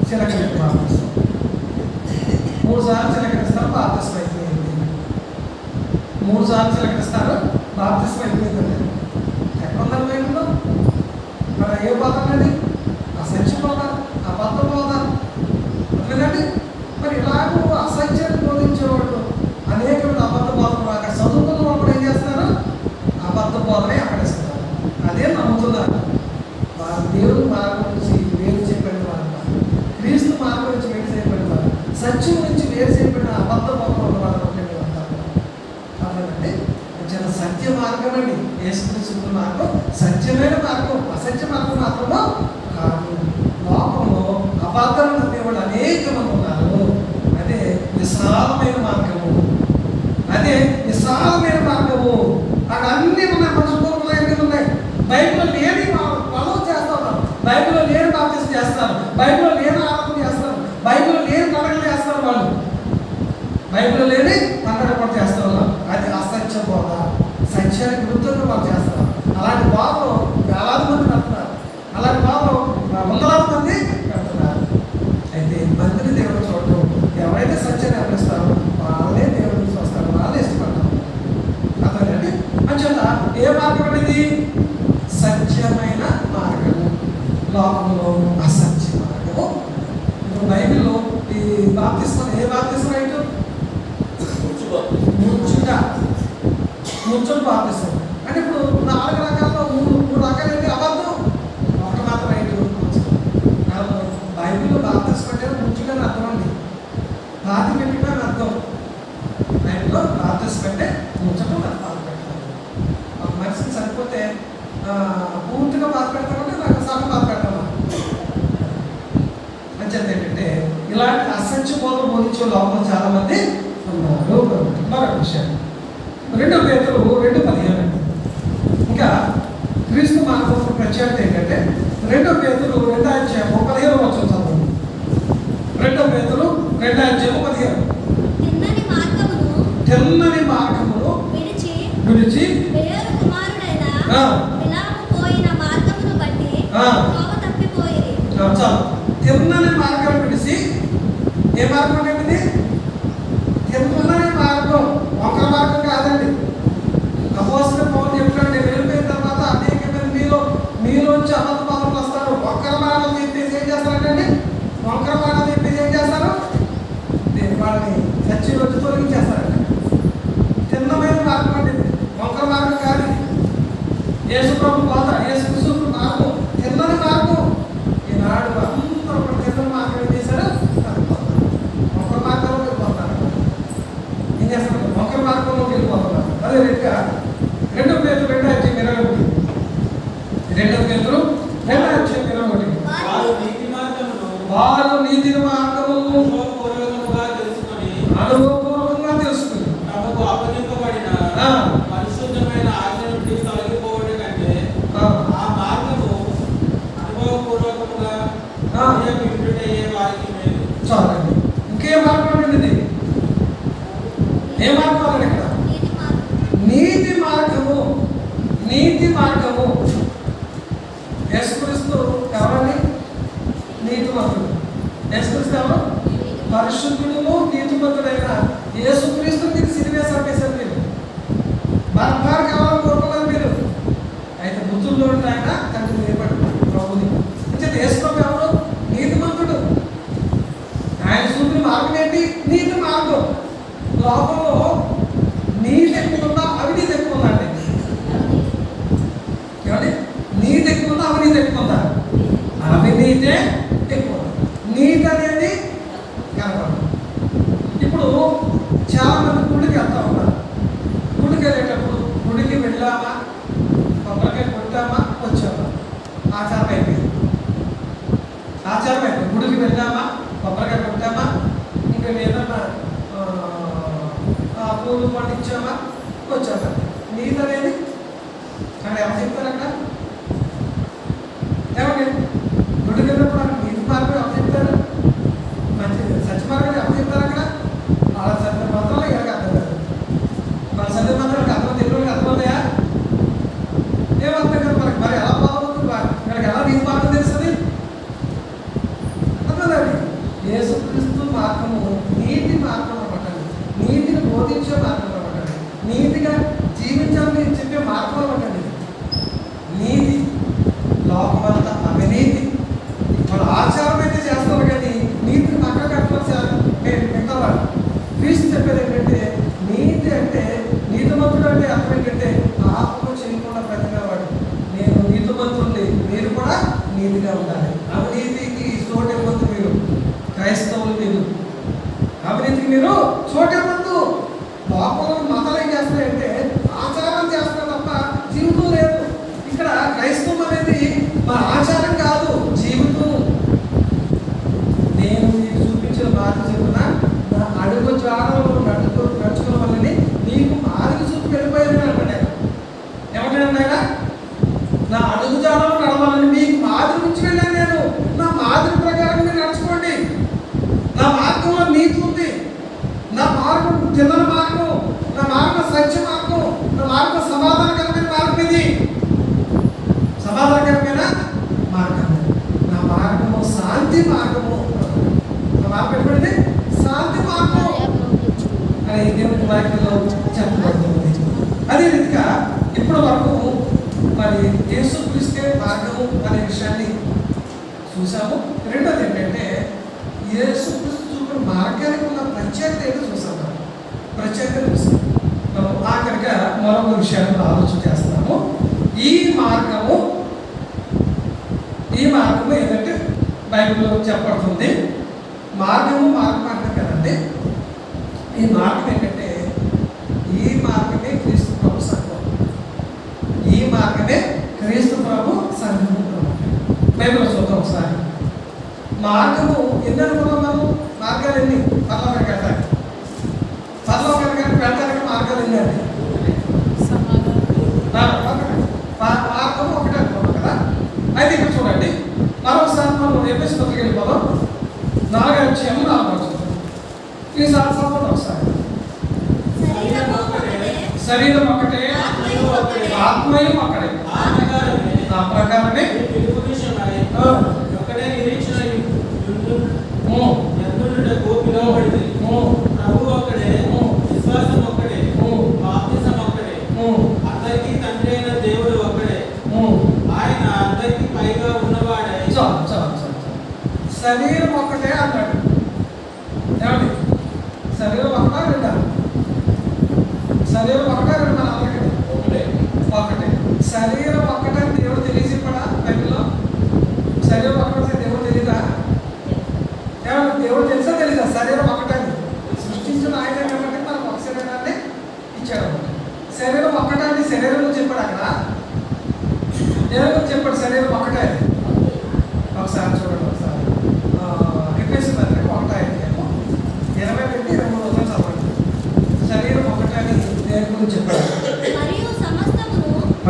చిలకరింపు బాప్తిసం. 3 సార్లు చిలకరిస్తారు, బాప్తిసం అయిపోయింది. 3 సార్లు చిలకరిస్తారు, బాప్తిసం అయిపోయిందండి. ఎక్కడ ఉందండి బైబిల్లో? మరి ఏ బోధ అన్నది? అసత్య బోధ, అబద్ధ బోధ. అదేనండి. మరి ఇలాగూ అసత్యాన్ని బోధించేవాళ్ళు అనేకమైన అబద్ధ బోధలు అక్కడ చదువుకున్న వాళ్ళు కూడా ఏం చేస్తున్నారు? అబద్ధ బోధనే అక్కడ ఇస్తున్నారు. అదే నమ్ముతున్నారు. వారు దేవుడు మార్గం నుంచి వేరు చేయబడిన వారు, క్రీస్తు మార్గం నుంచి వేరు చేయబడిన వారు, సత్యం నుంచి వేరు చేయబడిన అబద్ధ బోధలు ఉన్న వాళ్ళు అంటారు. అదేనండి, చాలా సత్య మార్గం అండి. యేసుక్రీస్తు మార్గం సత్యమైన మార్గం, అసత్య మార్గం మాత్రమో కాదు. లోకంలో అబద్ధాలు నమ్మేవాళ్ళు అనేక మంది ఉన్నారు. అదే విశాలమైన మార్గము, అదే విశాలమైన మార్గము. అక్కడ అన్నీ ఉన్నాయి, మనుషులు ఉన్నాయి, అన్నీ ఉన్నాయి. బైబిల్లో లేని వాళ్ళు చేస్తా ఉన్నారు, బైబిల్లో లేని బాప్తిసం చేస్తారు, బైబిల్లో లేని ఆరాధన చేస్తారు, బైబిల్లో లేని పండుగలు చేస్తారు. వాళ్ళు బైబిల్లో లేని పండుగ కూడా చేస్తూ ఉన్నారు. అది అసత్య బోధ, సత్యానికి విరుద్ధంగా వాళ్ళు చేస్తారు. అలాంటి బాధలు వేలాది మంది పెడుతున్నారు, అలాంటి బాధలు వందలాది మంది పెడుతున్నారు. అయితే మందిని దేవుడు చూడటం, ఎవరైతే సత్యాన్ని అర్పిస్తారో వాళ్ళే దేవుడిని చూస్తారు, వాళ్ళే ఇష్టపడతారు. అర్థమండి? అంచేత ఏ మార్గం అనేది? సత్యమైన మార్గము, లోకంలో అసత్య మార్గము. ఇప్పుడు బైబిల్లో ఈ బాప్తిస్మం, ఏ బాప్తిస్మం అయితే ముచ్చుడు బాప్తిస్మం. అంటే ఇప్పుడు 4 రకాల్లో 3 రకాలైతే అబద్ధం, ఒకటి మాత్రం రైతు. బైబిల్లో బాప్తిస్మం అంటే ముచ్చుడని అర్థం అండి, పాతి పెట్టడం అని అర్థం. బైబిల్లో బాప్తిస్మం అంటే ముచ్చటం, పాతి పెట్టడం. ఒక మనిషిని సరిపోతే పూర్తిగా బాధ పెడతామంటే నాకు సగం బాధ పెడతామా? అంచేత ఏంటంటే ఇలాంటి అసత్య బోధన బోధించే లోపల చాలా మంది ఉన్నారు. మరొక విషయం 2 పేతురు 2:15. ఇంకా క్రీస్తు మార్గం ప్రత్యేకత ఏంటంటే 2 పేతురు 2:15 చదువు. 2 పేతురు 2:15. తిన్నని మార్గమును విడిచి బెయోరు కుమారుడైన బిలాము పోయిన మార్గమును బట్టి త్రోవ తప్పిపోయిరి. చాలు. తిన్నని మార్గం విడిచి, ఏ మార్గం అంటే? తిన్నని మార్గం, ఒక మార్గం కాదండి. అపోస్తలుల వారు నీతి మార్గము అనుభవపూర్వకముగా తెలుసుకొని అనుభవపూర్వకంగా తెలుసుకుని తమకు అప్పగింపబడిన పరిశుద్ధమైన ఆజ్ఞ నుండి తొలగిపోవడం కంటే ఆ మార్గము అనుభవపూర్వకముగా వింటుటయ్యే వారికి మేలు. చాలండి. ఇంకేం మార్గం అండి? ఏ మార్గం అండి ఇక్కడ? నీతి మార్గము. నీతి మార్గము. యేసుక్రీస్తు ఎవరండి? నీతిమంతుడు. యేసుక్రీస్తు ఎవరు? పరిశుద్ధుడును నీతిమంతుడైన యేసుక్రీస్తు మీరు సినివేశారు వేశారు. మీరు బర్బార్ కావాలని కోరుకున్నారు మీరు. అయితే బుద్ధుల్లో ఆయన తండ్రి నిలబడి ప్రభుని అంటే యేసుప్రభు ఎవరు? నీతిమంతుడు. ఆయన చూపిన మార్గం ఏంటి? నీతి మార్గం. లోకంలో నీతి ఎక్కువ ఉందా, అవినీతి ఎక్కువ ఉందా అండి? ఏమండి? నీతి ఎక్కువ ఉందా, అవినీతి ఎక్కువ ఉందా? అవినీతే ఎక్కువ. నీతి అనేది కనపడదు. ఇప్పుడు చాలా మంది గుడికి వెళ్తా ఉన్నారు. గుడికి వెళ్ళేటప్పుడు గుడికి వెళ్ళామా, కొబ్బరికాయ కొట్టామా, వచ్చామా, ఆచారం అయిపోయింది. ఆచారం అయిపోయింది. గుడికి వెళ్ళామా, కొబ్బరికాయ కొట్టామా, ఇంకా ఏదన్నా పూలు పండించామా, వచ్చామా. నీతి అనేది అక్కడ ఎవరు చెప్తారు? అక్కడ ఏమండి? గుడికి వెళ్ళినప్పుడు అక్కడ నీతి మార్గం ఎవరు చెప్తారు? మంచి సత్య మార్గం ఎవరు చెప్తారు? అక్కడ వాళ్ళ సత్య మంత్రాలు ఎవరికి అర్థం కాదు. మన సత్య మంత్రాలకు అర్థం తెలియని అర్థమవుతాయా? ఏమర్థం కాదు మనకి. మరి ఎలా బాగుంటుంది? మనకి ఎలా నీతి మార్గం తెలుస్తుంది? అర్థమండి. యేసుక్రీస్తు మార్గము నీతి మార్గం అన్నమాట. నీతిని బోధించే మార్గం అన్నమాట. నీతిగా జీవించాలని చెప్పే మార్గం అన్నమాట. నీతి. లోకమంతా అవినీతి. మన ఆచారం అయితే చేస్తారు కానీ నీతిని పక్కన కట్టుకోవాలి. మిగతావాడు క్రీస్తు చెప్పేది ఏంటంటే నీతి అంటే, నీతిమంతుడు అంటే అర్థం ఏంటంటే పాపం చేయకుండా బ్రతికేవాడు. నేను నీతిమంతుడిని, మీరు కూడా నీతిగా ఉండాలి. అవినీతికి చోటు ఇవ్వద్దు. మీరు క్రైస్తవులు, మీరు అవినీతికి మీరు చోటు ఇవ్వద్దు. లోపల మతాలు ఏం చేస్తున్నాయంటే ఆచారం చేస్తున్నారు తప్ప జీవితం లేదు. ఇక్కడ క్రైస్తవం అనేది మన ఆచారం కాదు, జీవితం. నేను మీకు చూపించిన మాట చెప్తున్న నా అడుగు జాడలో నడుచుకోవడం వల్లని నీకు మాదిరి చూపి వెళ్ళిపోయాను అనమాట. ఏమంటాడు ఆయన? నా అడుగు జాడలో నడవాలని మీకు మాదిరి నుంచి వెళ్ళాను నేను. నా మాదిరి ప్రకారం మీరు నడుచుకోండి. నా మార్గంలో నీతి ఉంది. నా మార్గం చిన్న మార్గం, నా మార్గం సత్య మార్గం, నా మార్గం సమాధానకరమైన మార్గం. ఇది సమాధానకరమైన మార్గం. నా మార్గము శాంతి మార్గము. నా మార్గం ఎప్పుడైతే శాంతి మార్గం అని దేవుని వాక్యంలో చెప్పబడుతుంది. అదే రీతిగా ఇప్పటి వరకు మరి యేసుక్రీస్తే మార్గము అనే విషయాన్ని చూసాము. రెండోది ఏంటంటే యేసుక్రీస్తు చూపిన మార్గానికి ఉన్న ప్రత్యేకత ఏంటో చూసాము. ప్రత్యేకత చూసాము. ఆఖరిగా మరొక విషయాన్ని ఆలోచన చేస్తున్నాము. ఈ మార్గము ఏంటంటే బైబిల్లో చెప్పబడుతుంది. మార్గము అంటే కదండి. ఈ మార్గం ఏంటంటే ఈ మార్గమే క్రీస్తు ప్రభు సంఘం. ఈ మార్గమే క్రీస్తు ప్రభు సంఘము. బైబిల్లో చూద్దాం ఒకసారి. మార్గము ఎన్ని అనుకున్నాం మనం? మార్గాలు ఎన్ని? పర్లోకానికి వెళ్ళడానికి. పర్లోకానికి వెళ్ళడానికి మార్గాలు ఎన్ని అండి? మార్గము ఒకటే అనుకున్నాం కదా. అయితే ఇక్కడ చూడండి, మరొకసారి మనం ఎపిఎస్ పత్రిక వెళ్ళిపోదాం. 4వ అధ్యాయం 4వ వచనం. ఈసారి చదవండి ఒకసారి. శరీరం ఒకటే, ఆత్మయం ఒకటే. ఆ ప్రకారమే ఒకటే నిరీక్షణ పిలువబడింది. ప్రభు ఒక్కడే, విశ్వాసం ఒక్కడే, బాప్తిసం ఒక్కడే, అందరికీ తండ్రి అయిన దేవుడు ఒక్కడే, ఆయన అందరికీ పైగా ఉన్నవాడే. శరీరం ఒక్కటే అన్నాడు. ఏమండి? శరీరం ఒకటా రెండా? శరీరం ఒకటా రెండు? మన అందరికీ ఒకటే. శరీరం ఒక్కటే దేవుడు తెలియజెప్పాడా బైబిల్లో? శరీరం ఒక్కటే దేవుడు తెలీదా? ఏమన్నా దేవుడు తెలుసా తెలీదా? శరీరం ఒకటే సృష్టించిన ఆయన కాబట్టి మనకు ఒక శరీరాన్ని ఇచ్చాడు. శరీరం ఒక్కటాన్ని శరీరంలో చెప్పాడు. అక్కడ దేవుడు చెప్పాడు శరీరం ఒకటే. ఒకసారి చూడండి. ఒకసారి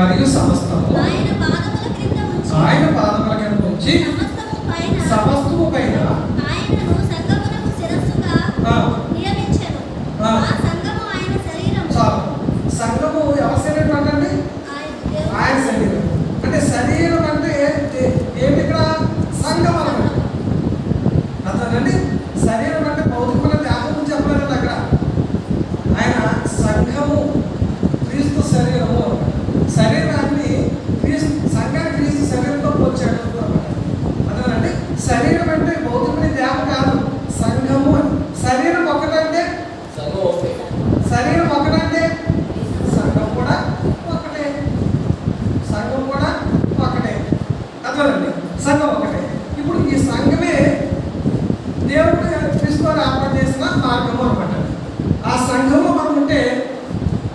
మరియు సమస్తము ఆయన పాదముల క్రింద ఉంచి ఆయన పాదముల కింద ఉంచి సమస్తము పైన ఆయనను సంగమునకు శిరస్సుగా ఆ, నియమించెను. ఆ. ఆ సంఘము ఆయన శరీరము. చాలు. సంఘము ఎవరి శరీరం అంటే ఆయన శరీరం. అంటే శరీరం అంటే ఏంటి ఇక్కడ? సంఘం అన్నమాట. అతనండి శరీరం అంటే భౌతికమైన దేహం చెప్పలేదండి అక్కడ. ఆయన సంఘము క్రీస్తు శరీరము. శరీరాన్ని సంఘాన్ని క్రీస్తు శరీరంతో పోల్చాడు అన్నమాట. అతనండి శరీరం అంటే భౌతికమైన దేహం కాదు, సంఘము అని. శరీరం ఒకటంటే శరీరం ఒకటంటే సంఘం కూడా ఒకటే. సంఘం కూడా ఒకటే. అట్లనండి సంఘం ఒకటే. ఇప్పుడు ఈ సంఘమే దేవుడు క్రీస్తు వారు ఏర్పాటు చేసిన మార్గము అనమాట. ఆ సంఘంలో మనం ఉంటే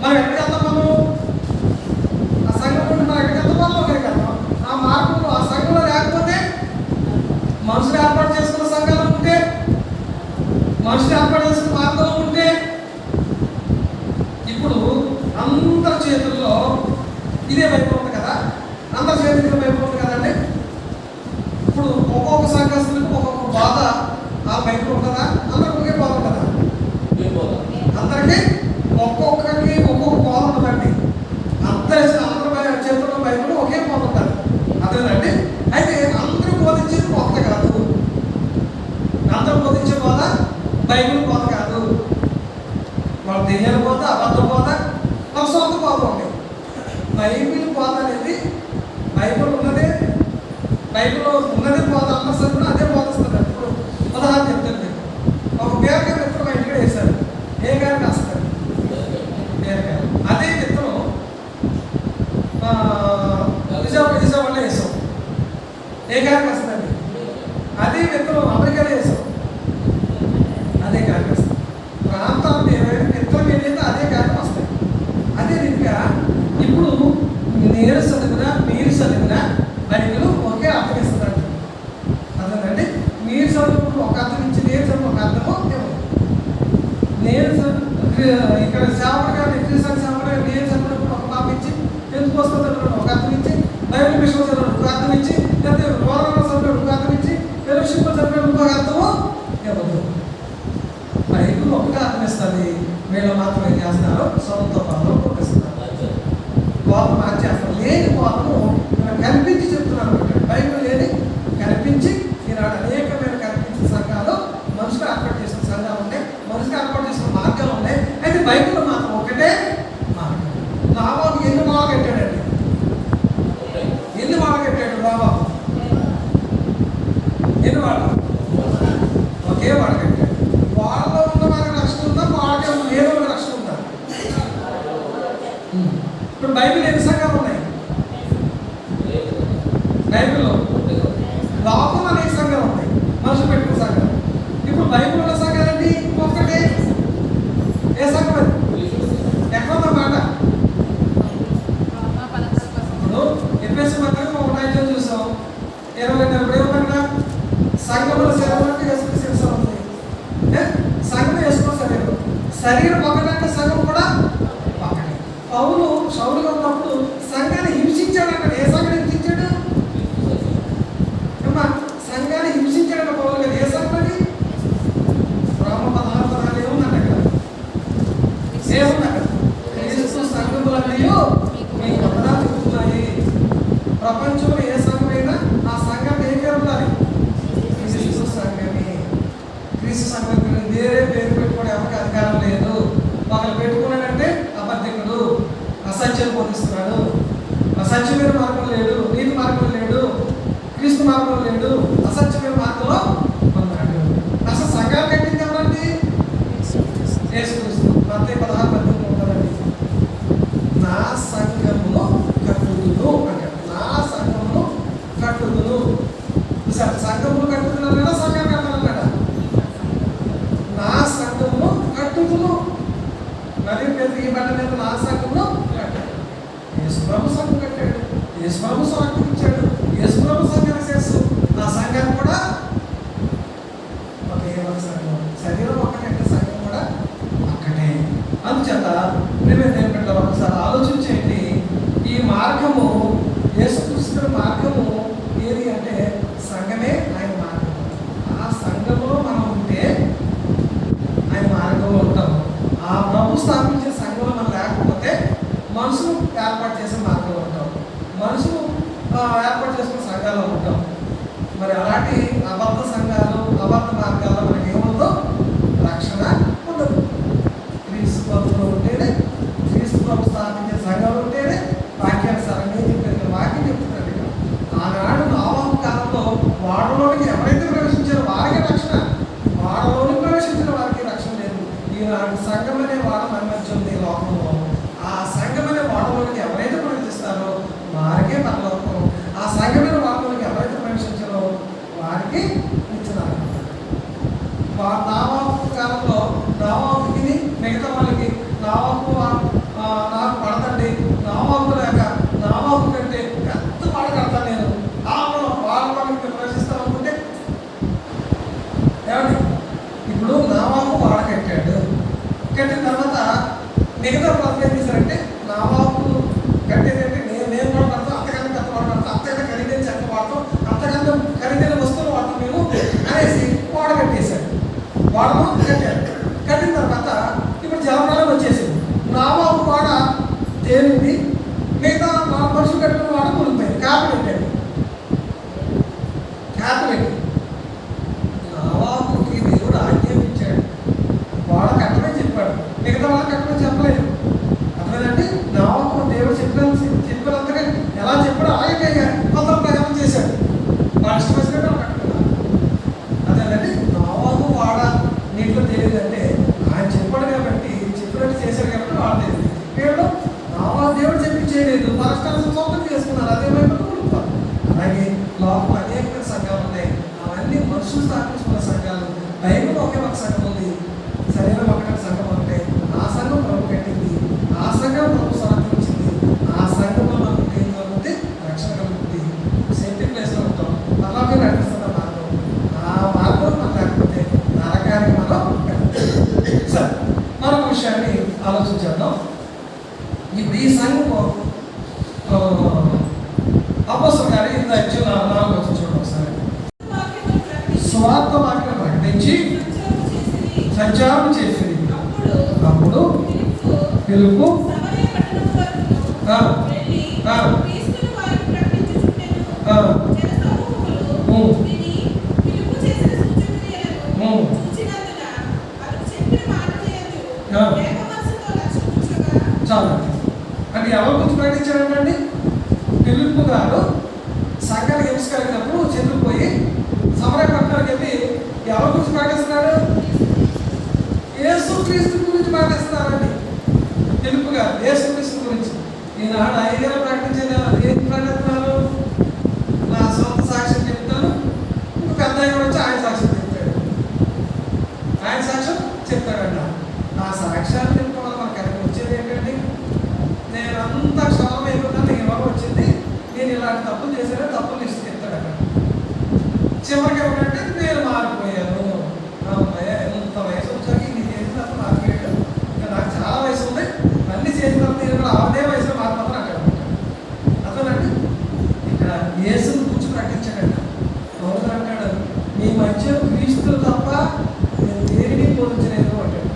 మనం ఎక్కడికి వెళ్తాం? మనం ఆ సంఘం నుండి మనం ఎక్కడికి వెళ్తాం? మనం ఒకరికి వెళ్తాం. ఆ మార్గంలో ఆ సంఘంలో లేకపోతే మనుషులు ఏర్పాటు చేసుకున్న సంఘాలు ఉంటే, మనుషులు ఏర్పాటు చేసుకున్న మార్గంలో ఉంటే, ఇప్పుడు అందరి చేతుల్లో ఇదే వైపు ఉంది కదా, అందరి చేతుల్లో వైపు ఉంది కదండి. ఇప్పుడు ఒక్కొక్క సంఘస్థులకు ఒక్కొక్క బాధ ఆ వైపు ఉంటుందా? అందరికి ఒకే బాధ ఉంటుందా? అందరికీ ఒక్కొక్కరికి ఒక్కొక్క బాధ ఉంటుందండి. అందరి చేతుల్లో బైబిల్ ఒకే బాధ ఉంటుంది. అదేనండి. అయితే అందరూ బోధించేది కొత్త కాదు. అందరూ బోధించే బాధ బైబిల్ బాధ కాదు. వాళ్ళ దెయ్యాల బాధ, అబద్ధం బాధ, వాళ్ళ సొంత బాధ ఉంది. బైబిల్ బాధ అనేది బైబిల్ ఉన్నదే బాధ అన్న సరే అదే బోధిస్తుంది. ఇప్పుడు ఉదాహరణ చెప్తాను. ఒక బీరకాయ విత్తనం మా ఇంటికి వేశారు. ఏ గారికి వస్తారు? బీరకాయ. అదే విత్తనం విజయవాడలో వేసాం. ఏ గారికి వస్తుందండి? అదే విత్తనం అమెరికాలో వేసాం. అదే గారికి వస్తుంది. ప్రాంతాలు ఏమైనా విత్తనం ఏదైతే అదే గారికి వస్తాయి. అదే రీతిగా ఇప్పుడు నేను చదివినా మీరు చదివినా బైబిల్ ఒకే అర్థం ఇస్తుందండి. అర్థమండి. మీరు చదువు ఒక అర్థం ఇచ్చి నేను చదువు ఒక అర్థము ఇవ్వదు. నేను ఇక్కడ సేవకుడుగా క్రీస్తు సేవకుడుగా నేను చదివినప్పుడు ఒక మాట ఇచ్చి, ఎందుకు వస్తుంది ఒక అర్థం ఇచ్చి, బైబిల్ విషయం చదివిన ఒక అర్థం ఇచ్చి, లేకపోతే రోగంలో చదివిన ఒక అర్థం ఇచ్చి, ఫెలోషిప్లో చదివిన ఇంకొక అర్థము ఇవ్వదు. బైబిల్ ఒకటే అర్థం ఇస్తుంది. వీళ్ళు మాత్రం ఏం చేస్తున్నారు? సొంత పనులు పుట్టిస్తున్నారు. కోపం మార్చేస్తారు. లేని కోపము కనిపించి చెప్తున్నారు. బైబిల్ లేని కనిపించి ఈనాడు అనేకమైన కనిపించిన సంఘాలు మనుషులు ఏర్పాటు చేసిన సంఘాలు ఉన్నాయి. మనుషులు ఏర్పాటు చేసిన మార్గాలు ఉన్నాయి. అయితే బైబిల్ మాత్రం ఒకటే మార్గం. రాబాబు ఎన్ని మాటలు కట్టాడండి? ఎన్ని మాటలు కట్టాడు రాబాబు? ఎన్ని మాటలు? ఒకే మాట కట్టాడు. వాళ్ళలో ఉన్న వారికి రక్షణ ఉందా? వాళ్ళకే లేని వాళ్ళకి రక్షణ ఉందా? ఇప్పుడు బైబిల్ ఎన్ని సంఘాలు ఉన్నాయి? బైబిల్లో లోపల అనేక సంఘాలు ఉన్నాయి. మనుషులు పెట్టుకున్న సంఘాలు. ఇప్పుడు బైబిల్ ఉన్న సంఘాలండి ఒక్కటే. ఏ సంఘం అది? ఎక్కడ ఉందన్నమాట? ఇప్పుడు ఎఫ్ఎస్ పత్రిక ఒక రాజ్యం చూసాం. 20 ఏమన్నా సంఘంలో శరీరం అంటే వేసుకుని శిరస్సు ఉంది. సంఘం వేసుకున్న శరీరం ఒకటంటే సంఘం కూడా ఒకటే. పౌలు సౌలుగా ఉన్నప్పుడు సంఘాన్ని హింసించాడు అక్కడ. ఏ సంఘాన్ని హింసించాడు? సంఘాన్ని హింసించాడు పౌలు గారు. ఏ సంఘం అది? రామ 16 ఏముందండి అక్కడ? ఏముంది అక్కడ? క్రీస్తు సంఘములన్నీ మీకు ఒకదా చెబుతున్నాయి. ప్రపంచంలో ఏ సంఘమైనా ఆ సంఘాన్ని ఏం పేరు ఉండాలి? క్రీస్తు సంఘమే. క్రీస్తు సంఘం వేరే పేరు పెట్టుకోవడం ఎవరికి అధికారం లేదు. ఒకరు పెట్టుకున్నాడంటే అబద్ధికుడు, అసత్యం బోధిస్తున్నాడు, అసత్యమైన మార్గం లేడు, నీతి మార్గం లేడు, క్రీస్తు మార్గం లేడు, అసత్యమైన మార్గంలో ఉన్నాడు. అసలు సంఘాలు కట్టింది ఎవరండి? యేసుక్రీస్తు. మత్తయి 16:18 ఉంటుందండి. నా సంఘమును కట్టుదును అంటాడు. నా సంఘమును కట్టుదును. సంఘమును కట్టుతున్నాడా? సంఘాన్ని కట్టాలన్నాడా? నా సంఘమును కట్టుదును. మరి ఈ బండ మీద నా సంఘమును కట్టాడు. యేసుప్రభు సంఘం కట్టాడు. యేసుప్రభు సంఘం ఇచ్చాడు. యేసుప్రభు సంఘాన్ని చేస్తూ నా సంఘాన్ని కూడా ఒకే ఒక సంఘం. శరీరం ఒక్కటే, సంఘం కూడా ఒక్కటే. అందుచేత ప్రియమైన దేవుని బిడ్డలారా ఒకసారి ఆలోచించేయండి. ఈ మార్గము, యేసుక్రీస్తు మార్గము ఏది అంటే సంఘమే ఆయన మార్గం. ఆ సంఘంలో మనం ఉంటే ఆయన మార్గంలో ఉంటాం. ఆ ప్రభు స్థాపించే సంఘంలో మనం లేకపోతే మనుషులు ఏర్పాటు చేసే మార్గంలో ఉంటాం, మనుషులు ఏర్పాటు చేసుకున్న సంఘాల్లో ఉంటాం. మరి అలాంటి అబద్ధ సంఘాలు, అబద్ధ మార్గాల్లో మనకి ఏముందో రక్షణ ఉండదు. క్రీస్తు ప్రభులో ఉంటేనే, క్రీస్తు ప్రభు స్థాపించే సంఘంలో ఉంటేనే వాక్యానుసారంగా చెప్పారు. వాక్యం చెప్తున్నాడు ఇక్కడ. ఆనాడు నోవహు కాలంలో వాడలోనికి ఎవరైతే ప్రవేశించారో వారికి రక్షణ, వాడలోనికి ప్రవేశించిన వారికి రక్షణ లేదు. ఈనాడు సంఘం అనే వాడ మన మధ్య ఉంది లోకంలో. ఆ సంఘం అనే వాడలోనికి ఎవరైతే ప్రవేశిస్తారో వారికే పరలోకం. ఆ సంఘమైన వాడలోనికి ఎవరైతే ప్రవేశించారో వారికి ఇచ్చినారు. నోవహు కాలంలో నోవహుకి మిగతా వాళ్ళకి నోవహు నాకు పడదండి, నోవహు లేక నోవహు కంటే పెద్ద పడ కడతాను నేను, వాళ్ళకి ప్రవేశిస్తాను అనుకుంటే ఏమండి? ఇప్పుడు నోవహు వాడ కట్టాడు, కట్టిన తర్వాత మిగతా ప్రజలు ఏం చేశారంటే నోవహు కట్టేదంటే నేను కూడా పడతాం, అంతకన్నా పెద్ద వాడు పడతాం, అంతకన్నా ఖరీదైన చెక్క వాడతాం, అంతకన్నా ఖరీదైన వస్తువులు వాడతాం మేము అనేసి వాడ కట్టేశాడు. వాడను కట్టాడు. కట్టిన తర్వాత ఇప్పుడు జలప్రలయం వచ్చేసింది. నోవహు వాడ తేలింది, మిగతా మనుషులు కట్టిన వాడ కూలిపోయింది. కాపు పెట్టాడు. కాపు పెట్టి నోవహుకి దేవుడు ఆజ్ఞాపించాడు, వాడ కట్టమని చెప్పాడు, మిగతా వాళ్ళ కట్టమని చెప్పలేదు. అర్థమైందండి? నోవహు దేవుడు చెప్పినంతగా ఎలా చెప్పాడో అలాగే కొంత ప్రకారం చేశాడు. వాళ్ళ ఇష్టం వచ్చినట్టు వాళ్ళు కట్టుకున్నారు. అదేనండి, నోవహు వాడ నీటిలో తెలియదంటే ఆయన చెప్పాడు కాబట్టి, చెప్పినట్టు చేశాడు కాబట్టి వాడ తెలియదు. వీళ్ళు నోవహు దేవుడు చెప్పి చేయలేదు, పరస్పరం సొంతం చేసుకున్నారు. అదే వైపు కూడుకున్నారు. అలాగే లోపల అనేక సంఘాలు ఉన్నాయి. అవన్నీ మనుషులు స్థాపించుకున్న సంఘాలు. బైబిల్ ఒకే ఒక సంఘం ఉంది, శరీరం ఒకటి సంఘం ఒకటే. ఆ సంఘం ప్రభు కట్టింది, ఆ సంఘం ప్రభు సమర్పించింది. ఆ సంఘంలో మనకు ఏం కలుగుతుంది? రక్షణ కలుగుతుంది. సేఫ్టీ ప్లేస్లో ఉంటాం. అలాగే నడిపిస్తున్న మార్గం, ఆ మార్గం మనం లేకపోతే నరకానికి మనం సరే. మరొక విషయాన్ని ఆలోచించేద్దాం. ఇప్పుడు ఈ సంఘము అపోస్తలుల కార్యం 8:4 చూడండి ఒకసారి. స్వార్థ వాక్యం ప్రకటించి సంచారం చేసింది. అప్పుడు పిలుపు చాలు. అంటే ఎవరి గురించి ప్రకటించారంటండి? పిలుపు గారు సంఘానికి హింసకలిగినప్పుడు చెందుకుపోయి సమరయ పట్టణానికి వెళ్ళి ఎవరి గురించి ప్రకటిస్తున్నాడు? యేసుక్రీస్తు గురించి ప్రకటిస్తున్నారండి. పిలుపు గారు యేసుక్రీస్తు గురించి. ఈనాడు ఐదుగా ప్రకటించేది ఏం ప్రకటిస్తున్నారు? నా సొంత సాక్ష్యం చెప్తాను, పెద్ద వచ్చి ఆయన సాక్ష్యం చెప్తాడు. ఆయన సాక్ష్యం చెప్తాడంట. ఆ సాక్ష్యాన్ని చెప్తాం వల్ల మనకు అక్కడికి వచ్చేది ఏంటండి? నేను అంత క్షమం అయిపోతాను, నేను ఎవరు వచ్చింది, నేను ఇలాంటి తప్పులు చేశానే తప్పులు లిస్ట్ చెప్తాడు అక్కడ. చివరికి ఏమంటే నేను మారిపోయాను. అమ్మాయి ఎంత వయసు వచ్చాక ఇది చేసిన తప్పు మారిపోయాడు, ఇంకా నాకు చాలా వయసు ఉంది, అన్ని చేసిన తర్వాత నేను కూడా అదే వయసులో మారిపోతాను అంటాడు. అతనండి ఇక్కడ యేసుని కూర్చొని ప్రకటించాడంట. అవును అంటాడు, మీ మధ్య క్రీస్తు తప్ప నేను దేనిని బోధించలేదు అంటాడు.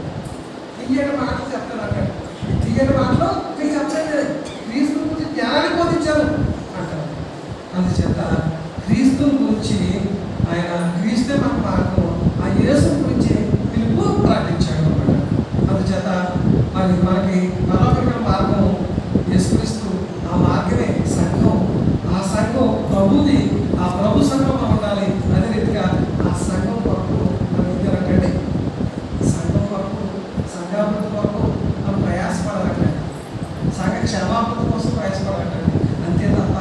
తీయని మాటలు చెప్తాడు అంటాడు. తీయని మాటలు మీకు చెప్పలేదు, క్రీస్తు గురించి జ్ఞానాన్ని బోధించాను అంటాడు. అందుచేత క్రీస్తుని గురించి ఆయన క్రీస్తే మన మార్గం, ఆ యేసు గురించి పిలుపు ప్రకటించాడు అన్నమాట. అందుచేత మరి మనకి పరలోకమైన మార్గం యేసుక్రీస్తు, ఆ మార్గమే సంఘం. ఆ సంఘం ప్రభుది, ఆ ప్రభు సంఘంలో ఉండాలి. అదే రీతిగా ఆ సంఘం కొరకు మనం ఏం చేయాలంటే సంఘం కొరకు, సంఘాభివృద్ధి కొరకు మనం ప్రయాసపడాలంటే, సంఘ క్షేమాభివృద్ధి కోసం ప్రయాసపడాలంటే, అంతే తప్ప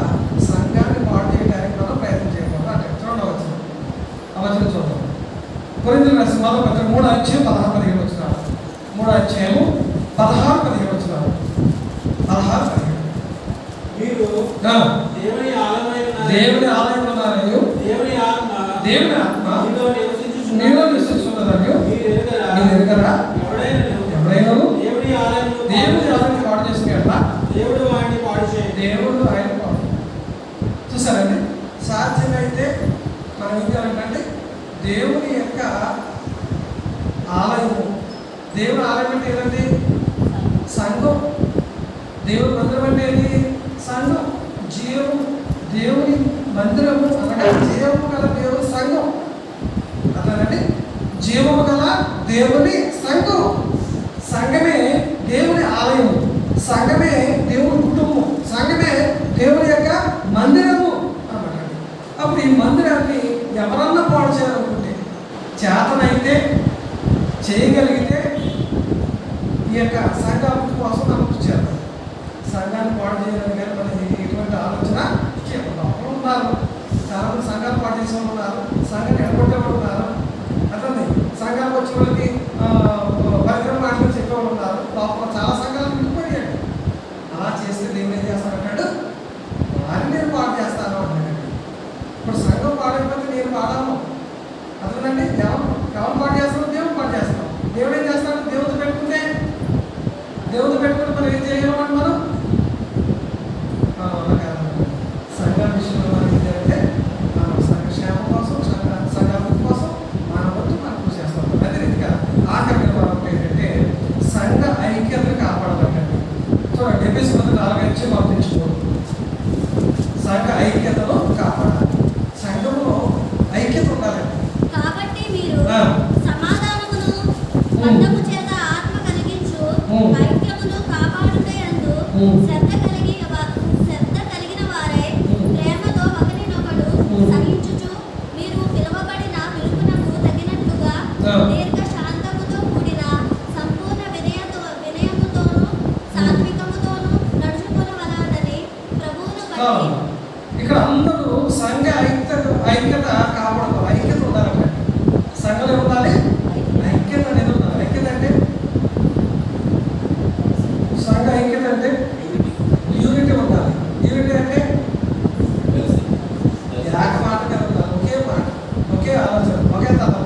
సంఘాన్ని పాడు చేయడానికి మనం ప్రయత్నం చేయకూడదు అంటే. చూడవచ్చు అవసరం చూద్దాం. కొరింథీయులకు రాసిన మొదటి పత్రిక 3:16-17 వచ్చినారు. 3:16-17 వచ్చినారు. 16-17 మీరు దేవుని ఆలయంలో ఉన్నారని, దేవుని ఆత్మ మీలో నివసించుచున్నదని మీరు ఎరుగరా? ఎవడైనా దేవుని ఆలయాన్ని పాడు చేసుకునేట్లా దేవుడు వాడిని పాడు చేయడు. దేవుడు దేవుని ఆలయం అంటే ఏదండి? సంఘం. దేవుని మందిరం అంటే ఏది? సంఘం. జీవము, దేవుని మందిరము అనగా జీవము గల దేవుని సంఘం. అట్లానండి, జీవము గల దేవుని సంఘం. సంఘమే దేవుని ఆలయం, సంఘమే దేవుని కుటుంబం, సంఘమే దేవుని యొక్క మందిరము అన్నమాట. అప్పుడు ఈ మందిరాన్ని ఎవరన్నా పాడు చేయాలనుకుంటే, చేతనైతే, చేయగలిగితే ఈ యొక్క సంఘం కోసం నమ్మకం చేద్దాం. సంఘాన్ని పాడు చేయాలని కానీ మనకి ఎటువంటి ఆలోచన చేయకుండా ఉన్నారు. చాలామంది సంఘాలు పాడు చేసే వాళ్ళు ఉన్నారు, సంఘాన్ని ఎడగొట్టే వాళ్ళు ఉన్నారు. అట్లనే సంఘానికి వచ్చే వాళ్ళకి పరికరం మాటలు చెప్పేవాళ్ళు ఉన్నారు. లోపల చాలా సంఘాలు విడిపోయాడు. అలా చేస్తే దేవుడు ఏం చేస్తానంటాడు? వారిని నేను పాడు చేస్తాను అంటాడు. ఇప్పుడు సంఘం పాడైపోతే నేను పాడాను అతనండి. ఎవరు పాడు చేస్తాను? దేవుడు పాడు చేస్తాం. దేవుడు ఏం చేస్తాడు? దేవుడు పెట్టుకుంటే మనం ఏం చేయగలమండి? మనం సంఘ విషయంలో ఏంటంటే సంఘ క్షేమం కోసం, సంఘాభివృద్ధి కోసం మన వంతు మనం కృషి చేస్తాం. అదే రీతిగా ఆఖరి వరకు ఏంటంటే సంఘ ఐక్యతను కాపాడాలండి. చూడండి, ఎఫెసీ 4:4 మనం తెచ్చుకోవాలి. సంఘ ఐక్యతను కాపాడాలి. సంఘంలో ఐక్యత ఉండాలండి. కాబట్టి మీరు సమాధానమును బంధము చేత ఆత్మ కలిగించు ఐక్యమును కాపాడుటయందు శ్రద్ధ కలిగిన వారై ప్రేమతో ఒకరినొకడు సహించుచు మీరు పిలువబడిన పిలుపునకు తగినట్లుగా దీర్ఘ శాంతముతో కూడిన సంపూర్ణ వినయముతోను సాత్వికముతోను నడుచుకొనవలెనని ప్రభువును బట్టి. ఇక్కడ అందరూ సంఘ ఐక్యత కాపాడుకోవాలి. ఐక్యత ఉండాలంటే సంఘంలో ఉండాలి, ఐక్యత అనేది ఉండాలి. ఐక్యత అంటే సంఘ ఐక్యత అంటే యూనిటీ ఉండాలి. యూనిటీ అంటే ఏక మాట మీద ఉండాలి. ఒకే మాట, ఒకే ఆలోచన, ఒకే తలం.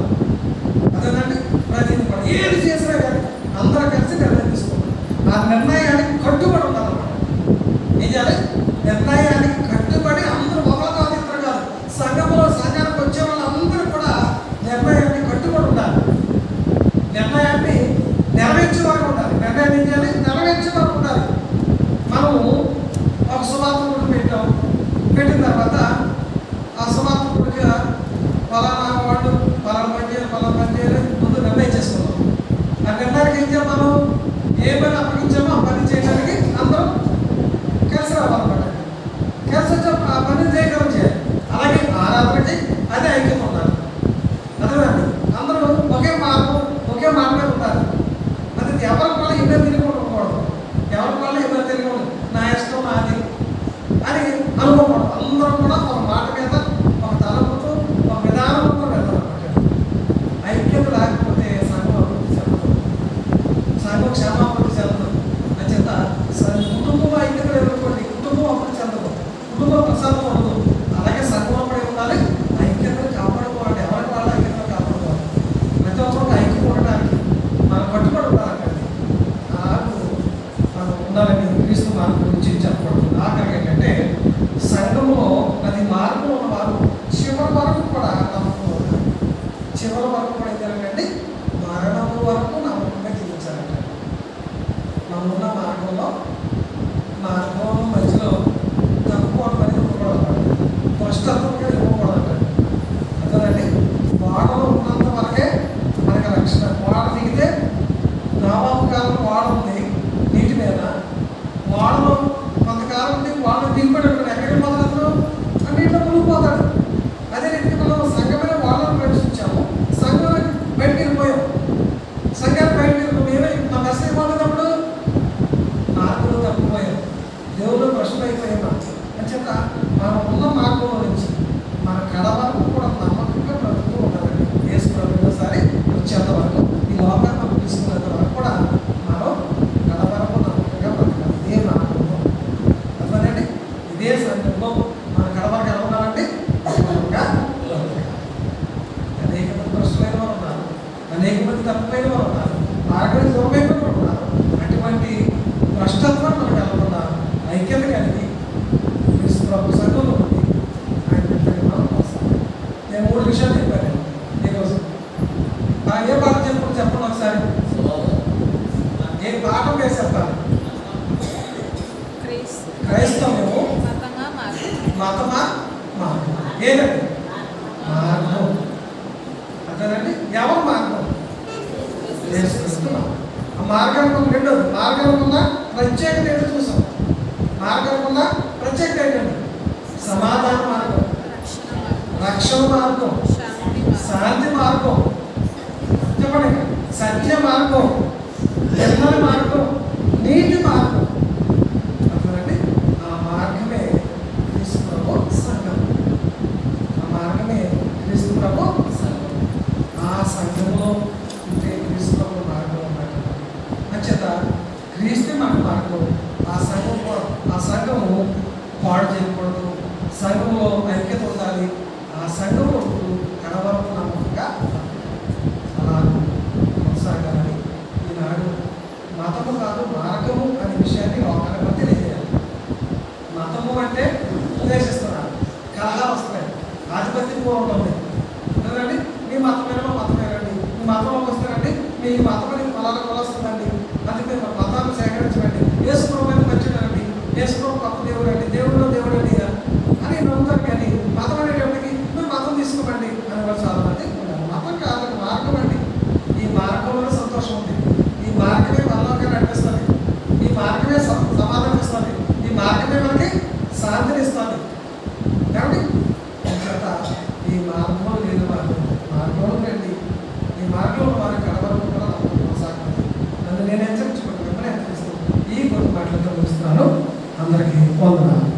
అదేనండి, ప్రతి ఏది చేసినా కానీ అందరూ కలిసి నిర్ణయం తీసుకోవాలి. ఆ నిర్ణయానికి కట్టుబడి ఉండాలన్నమాట. ఏం చేయాలి? నిర్ణయానికి కట్టుబడి అందరూ ఒకరు కాదు, ఇద్దరు కాదు. సంఘానికి వచ్చే వాళ్ళందరూ కూడా నిర్ణయాన్ని కట్టుబడి ఉండాలి. నిర్ణయాన్ని నెరవేర్చేవారు ఉండాలి. నిర్ణయాన్ని ఏం చేయాలి? నెరవేర్చేవారు ఉండాలి. మనము ఒక సువార్తకుడు పెట్టిన తర్వాత ఆ సువార్తకుడికి ఫలానా వాళ్ళు ఫలానా పని చేయాలి ముందు నిర్ణయం చేసుకున్నాం. ఆ నిర్ణయానికి ఏం చేయాలి? మనం ఏ పని అప్పగించామో ఆ పని చేయడానికి అందరం కలిసి రావాలన్నమాట. కలిసి వచ్చి ఆ పని చేయగలం చేయాలి. అలాగే ఆరాధనకి అదే ఐక్యత ఉండాలి. అదేనండి, అందరూ ఒకే మార్గం, ఒకే మాట మీద ఉండాలి. అది ఎవరి వల్ల ఇబ్బంది తిరిగి ఉండకూడదు. ఎవరి వల్ల ఇబ్బంది తిరిగి ఉండదు. నా ఇష్టం నాది అని అనుకోకూడదు. అందరూ కూడా ఒక మాట మీద, ఒక తలంపుతో, ఒక విధానంతో వెళ్ళాలన్నమాట. ఐక్యత లేకపోతే సంఘం అభివృద్ధి చెందదు, సంఘం క్షేమాభివృద్ధి చెందదు. అంచేత కుటుంబం ఐక్యత లేదనుకోండి, కుటుంబం అభివృద్ధి చెందదు, కుటుంబం ప్రశాంతం ఉండదు. అలాగే సంఘంలో పడి ఉండాలి, ఐక్యతను కాపాడుకోవాలి. ఎవరికి వాళ్ళ ఐక్యతను కాపాడుకోవాలి. ప్రతి ఒక్కరికి ఐక్యం ఉండడానికి మనం కట్టుబడి ఉండాలంటే మనం ఉండాలని క్రీస్తు మార్గం గురించి చెప్పబడుతుంది. ఆఖరికి ఏంటంటే సంఘంలో అది మార్గం ఉన్న వారు చివరి వరకు కూడా నమ్మకం ఉండాలి. చివరి వరకు కూడా ఏంటంటే మరణం వరకు నమ్మకంగా జీవించాలంటే మనం ఉన్న మార్గంలో మధ్యలో తక్కువ అనేది ఉండకూడదు, కష్టత్వంగా ఇవ్వకూడదు. అదేనండి, వాడలో ఉన్నంత వరకే మనకి రక్షణ. వాడ దిగితే నామాపు కాలం వాడ ఉంది నీటి మీద, వాడలో కొంతకాలం ఉండి వాడ దిగిపోయాడు. ఎక్కడికి మొదలవుతాడు? నీటిలో మునిగిపోతాడు. అదే రీతికి మనం సంఘమైన వాళ్ళని ప్రవేశించాము, సంఘం బయటకు వెళ్ళిపోయాం. సంఘాన్ని బయటకు వెళ్ళిపోయాం. ఏమై మా కష్టం ఏమవుతున్నప్పుడు మార్గంలో తప్పిపోయాం, దేవుడు ప్రశ్న అయిపోయాం. అంచేత మనం ఉన్న మార్గంలో నుంచి మన కళ వరకు కూడా నమ్మకంగా బ్రతుకుతూ ఉండాలండి. వేసుకున్న సరే వచ్చేంత వరకు, ఈ లోకాన్ని మనం తీసుకునేంత వరకు కూడా మనం కళ వరకు నమ్మకంగా బ్రతకాలి. ఇదే మార్గంలో అదేనండి, ఇదే సంఘంలో మన కళ వరకు ఎలా ఉండాలంటే అనేక మంది ప్రశ్నలైన వారు ఉన్నారు, అనేక మంది తప్పిపోయిన వారు ఉన్నారు, మార్గానికి దూరమైన వారు ఉన్నారు. అటువంటి భ్రష్టత్వం మనకు వెళ్ళకుండా ఐక్యత కలిగి ప్రభు సంఘంలో ఉంది ఆయన పెట్టండి మనం వస్తాం. నేను 3 విషయాలు చెప్పాను ఈరోజు. ఏ పాట చెప్పండి ఒకసారి. ఏ పాఠం వేసి చెప్తారు? క్రైస్తవ్యము మతమా మార్గం. ఏదండి మార్గం? అదేనండి. ఎవరు మార్గం? యేసుక్రీస్తు. ఆ మార్గానికి ఉన్న రెండోది, మార్గానికి ఉన్న ప్రత్యేకత ఏంటో చూసాం. మార్గానికి ఉన్న ప్రత్యేకత ఏంటండి? సమాధాన మార్గం, రక్షణ మార్గం, శాంతి మార్గం, చెప్పండి, సత్య మార్గం, నిర్మల మార్గం, నీతి మార్గం. అర్థమండి. ఆ మార్గమే క్రీస్తు ప్రభు సంఘం. ఆ మార్గమే క్రీస్తు ప్రభు సంఘం. ఆ సంఘంలో ఉంటే క్రీస్తు ప్రభు మార్గం ఉన్నట్టు. అంచేత క్రీస్తు మన మార్గం. ఆ సంఘము పాడు చేయకూడదు, సంఘంలో ఐక్యత ఉండాలి. ఆ సంఘం కొడుకు కడవరకు నమ్మకంగా అలా కొనసాగాలని ఈనాడు మతము కాదు మార్గము అనే విషయాన్ని లోకాలకు తెలియజేయాలి. మతము అంటే ఉపదేశిస్తున్నారు, కలహాలు వస్తున్నాయి, ఆధిపత్యం ఉంటుంది కదండి. మీ మతమేనో మతమేనండి, మీ మతంలోకి వస్తారండి, మీ మతమని పొలాల కొలస్తుందండి, అందుకే మతాన్ని సేకరించండి, యేసుప్రభుని మంచిదండి, యేసుప్రభు గొప్ప దేవుడు అండి, దేవుడు దేవుడు అండి అని నమ్ముతారు. కానీ మతం అనేటప్పటికి మీరు మతం తీసుకోమండి అని కూడా చాలా మంది ఉన్నారు. మతం కాదు, మార్గం అండి. ఈ మార్గంలో సంతోషం ఉంది. ఈ మార్గమే పరలోకాన్ని నడిపిస్తుంది. ఈ మార్గమే సమాధానం ఇస్తుంది. ఈ మార్గమే మనకి శాంతిని ఇస్తుంది. కాబట్టి అంచేత ఈ మార్గంలో లేదు మార్గంలో రండి. ఈ మార్గంలో వారి కడవరకు కూడా నమ్మకం కొనసాగుతుంది. నన్ను నేను హెచ్చరించుకుంటూ మిమ్మల్ని హెచ్చరిస్తూ ఈ కొన్ని మాటలతో ముగిస్తున్నాను. అందరికీ వందనాలు.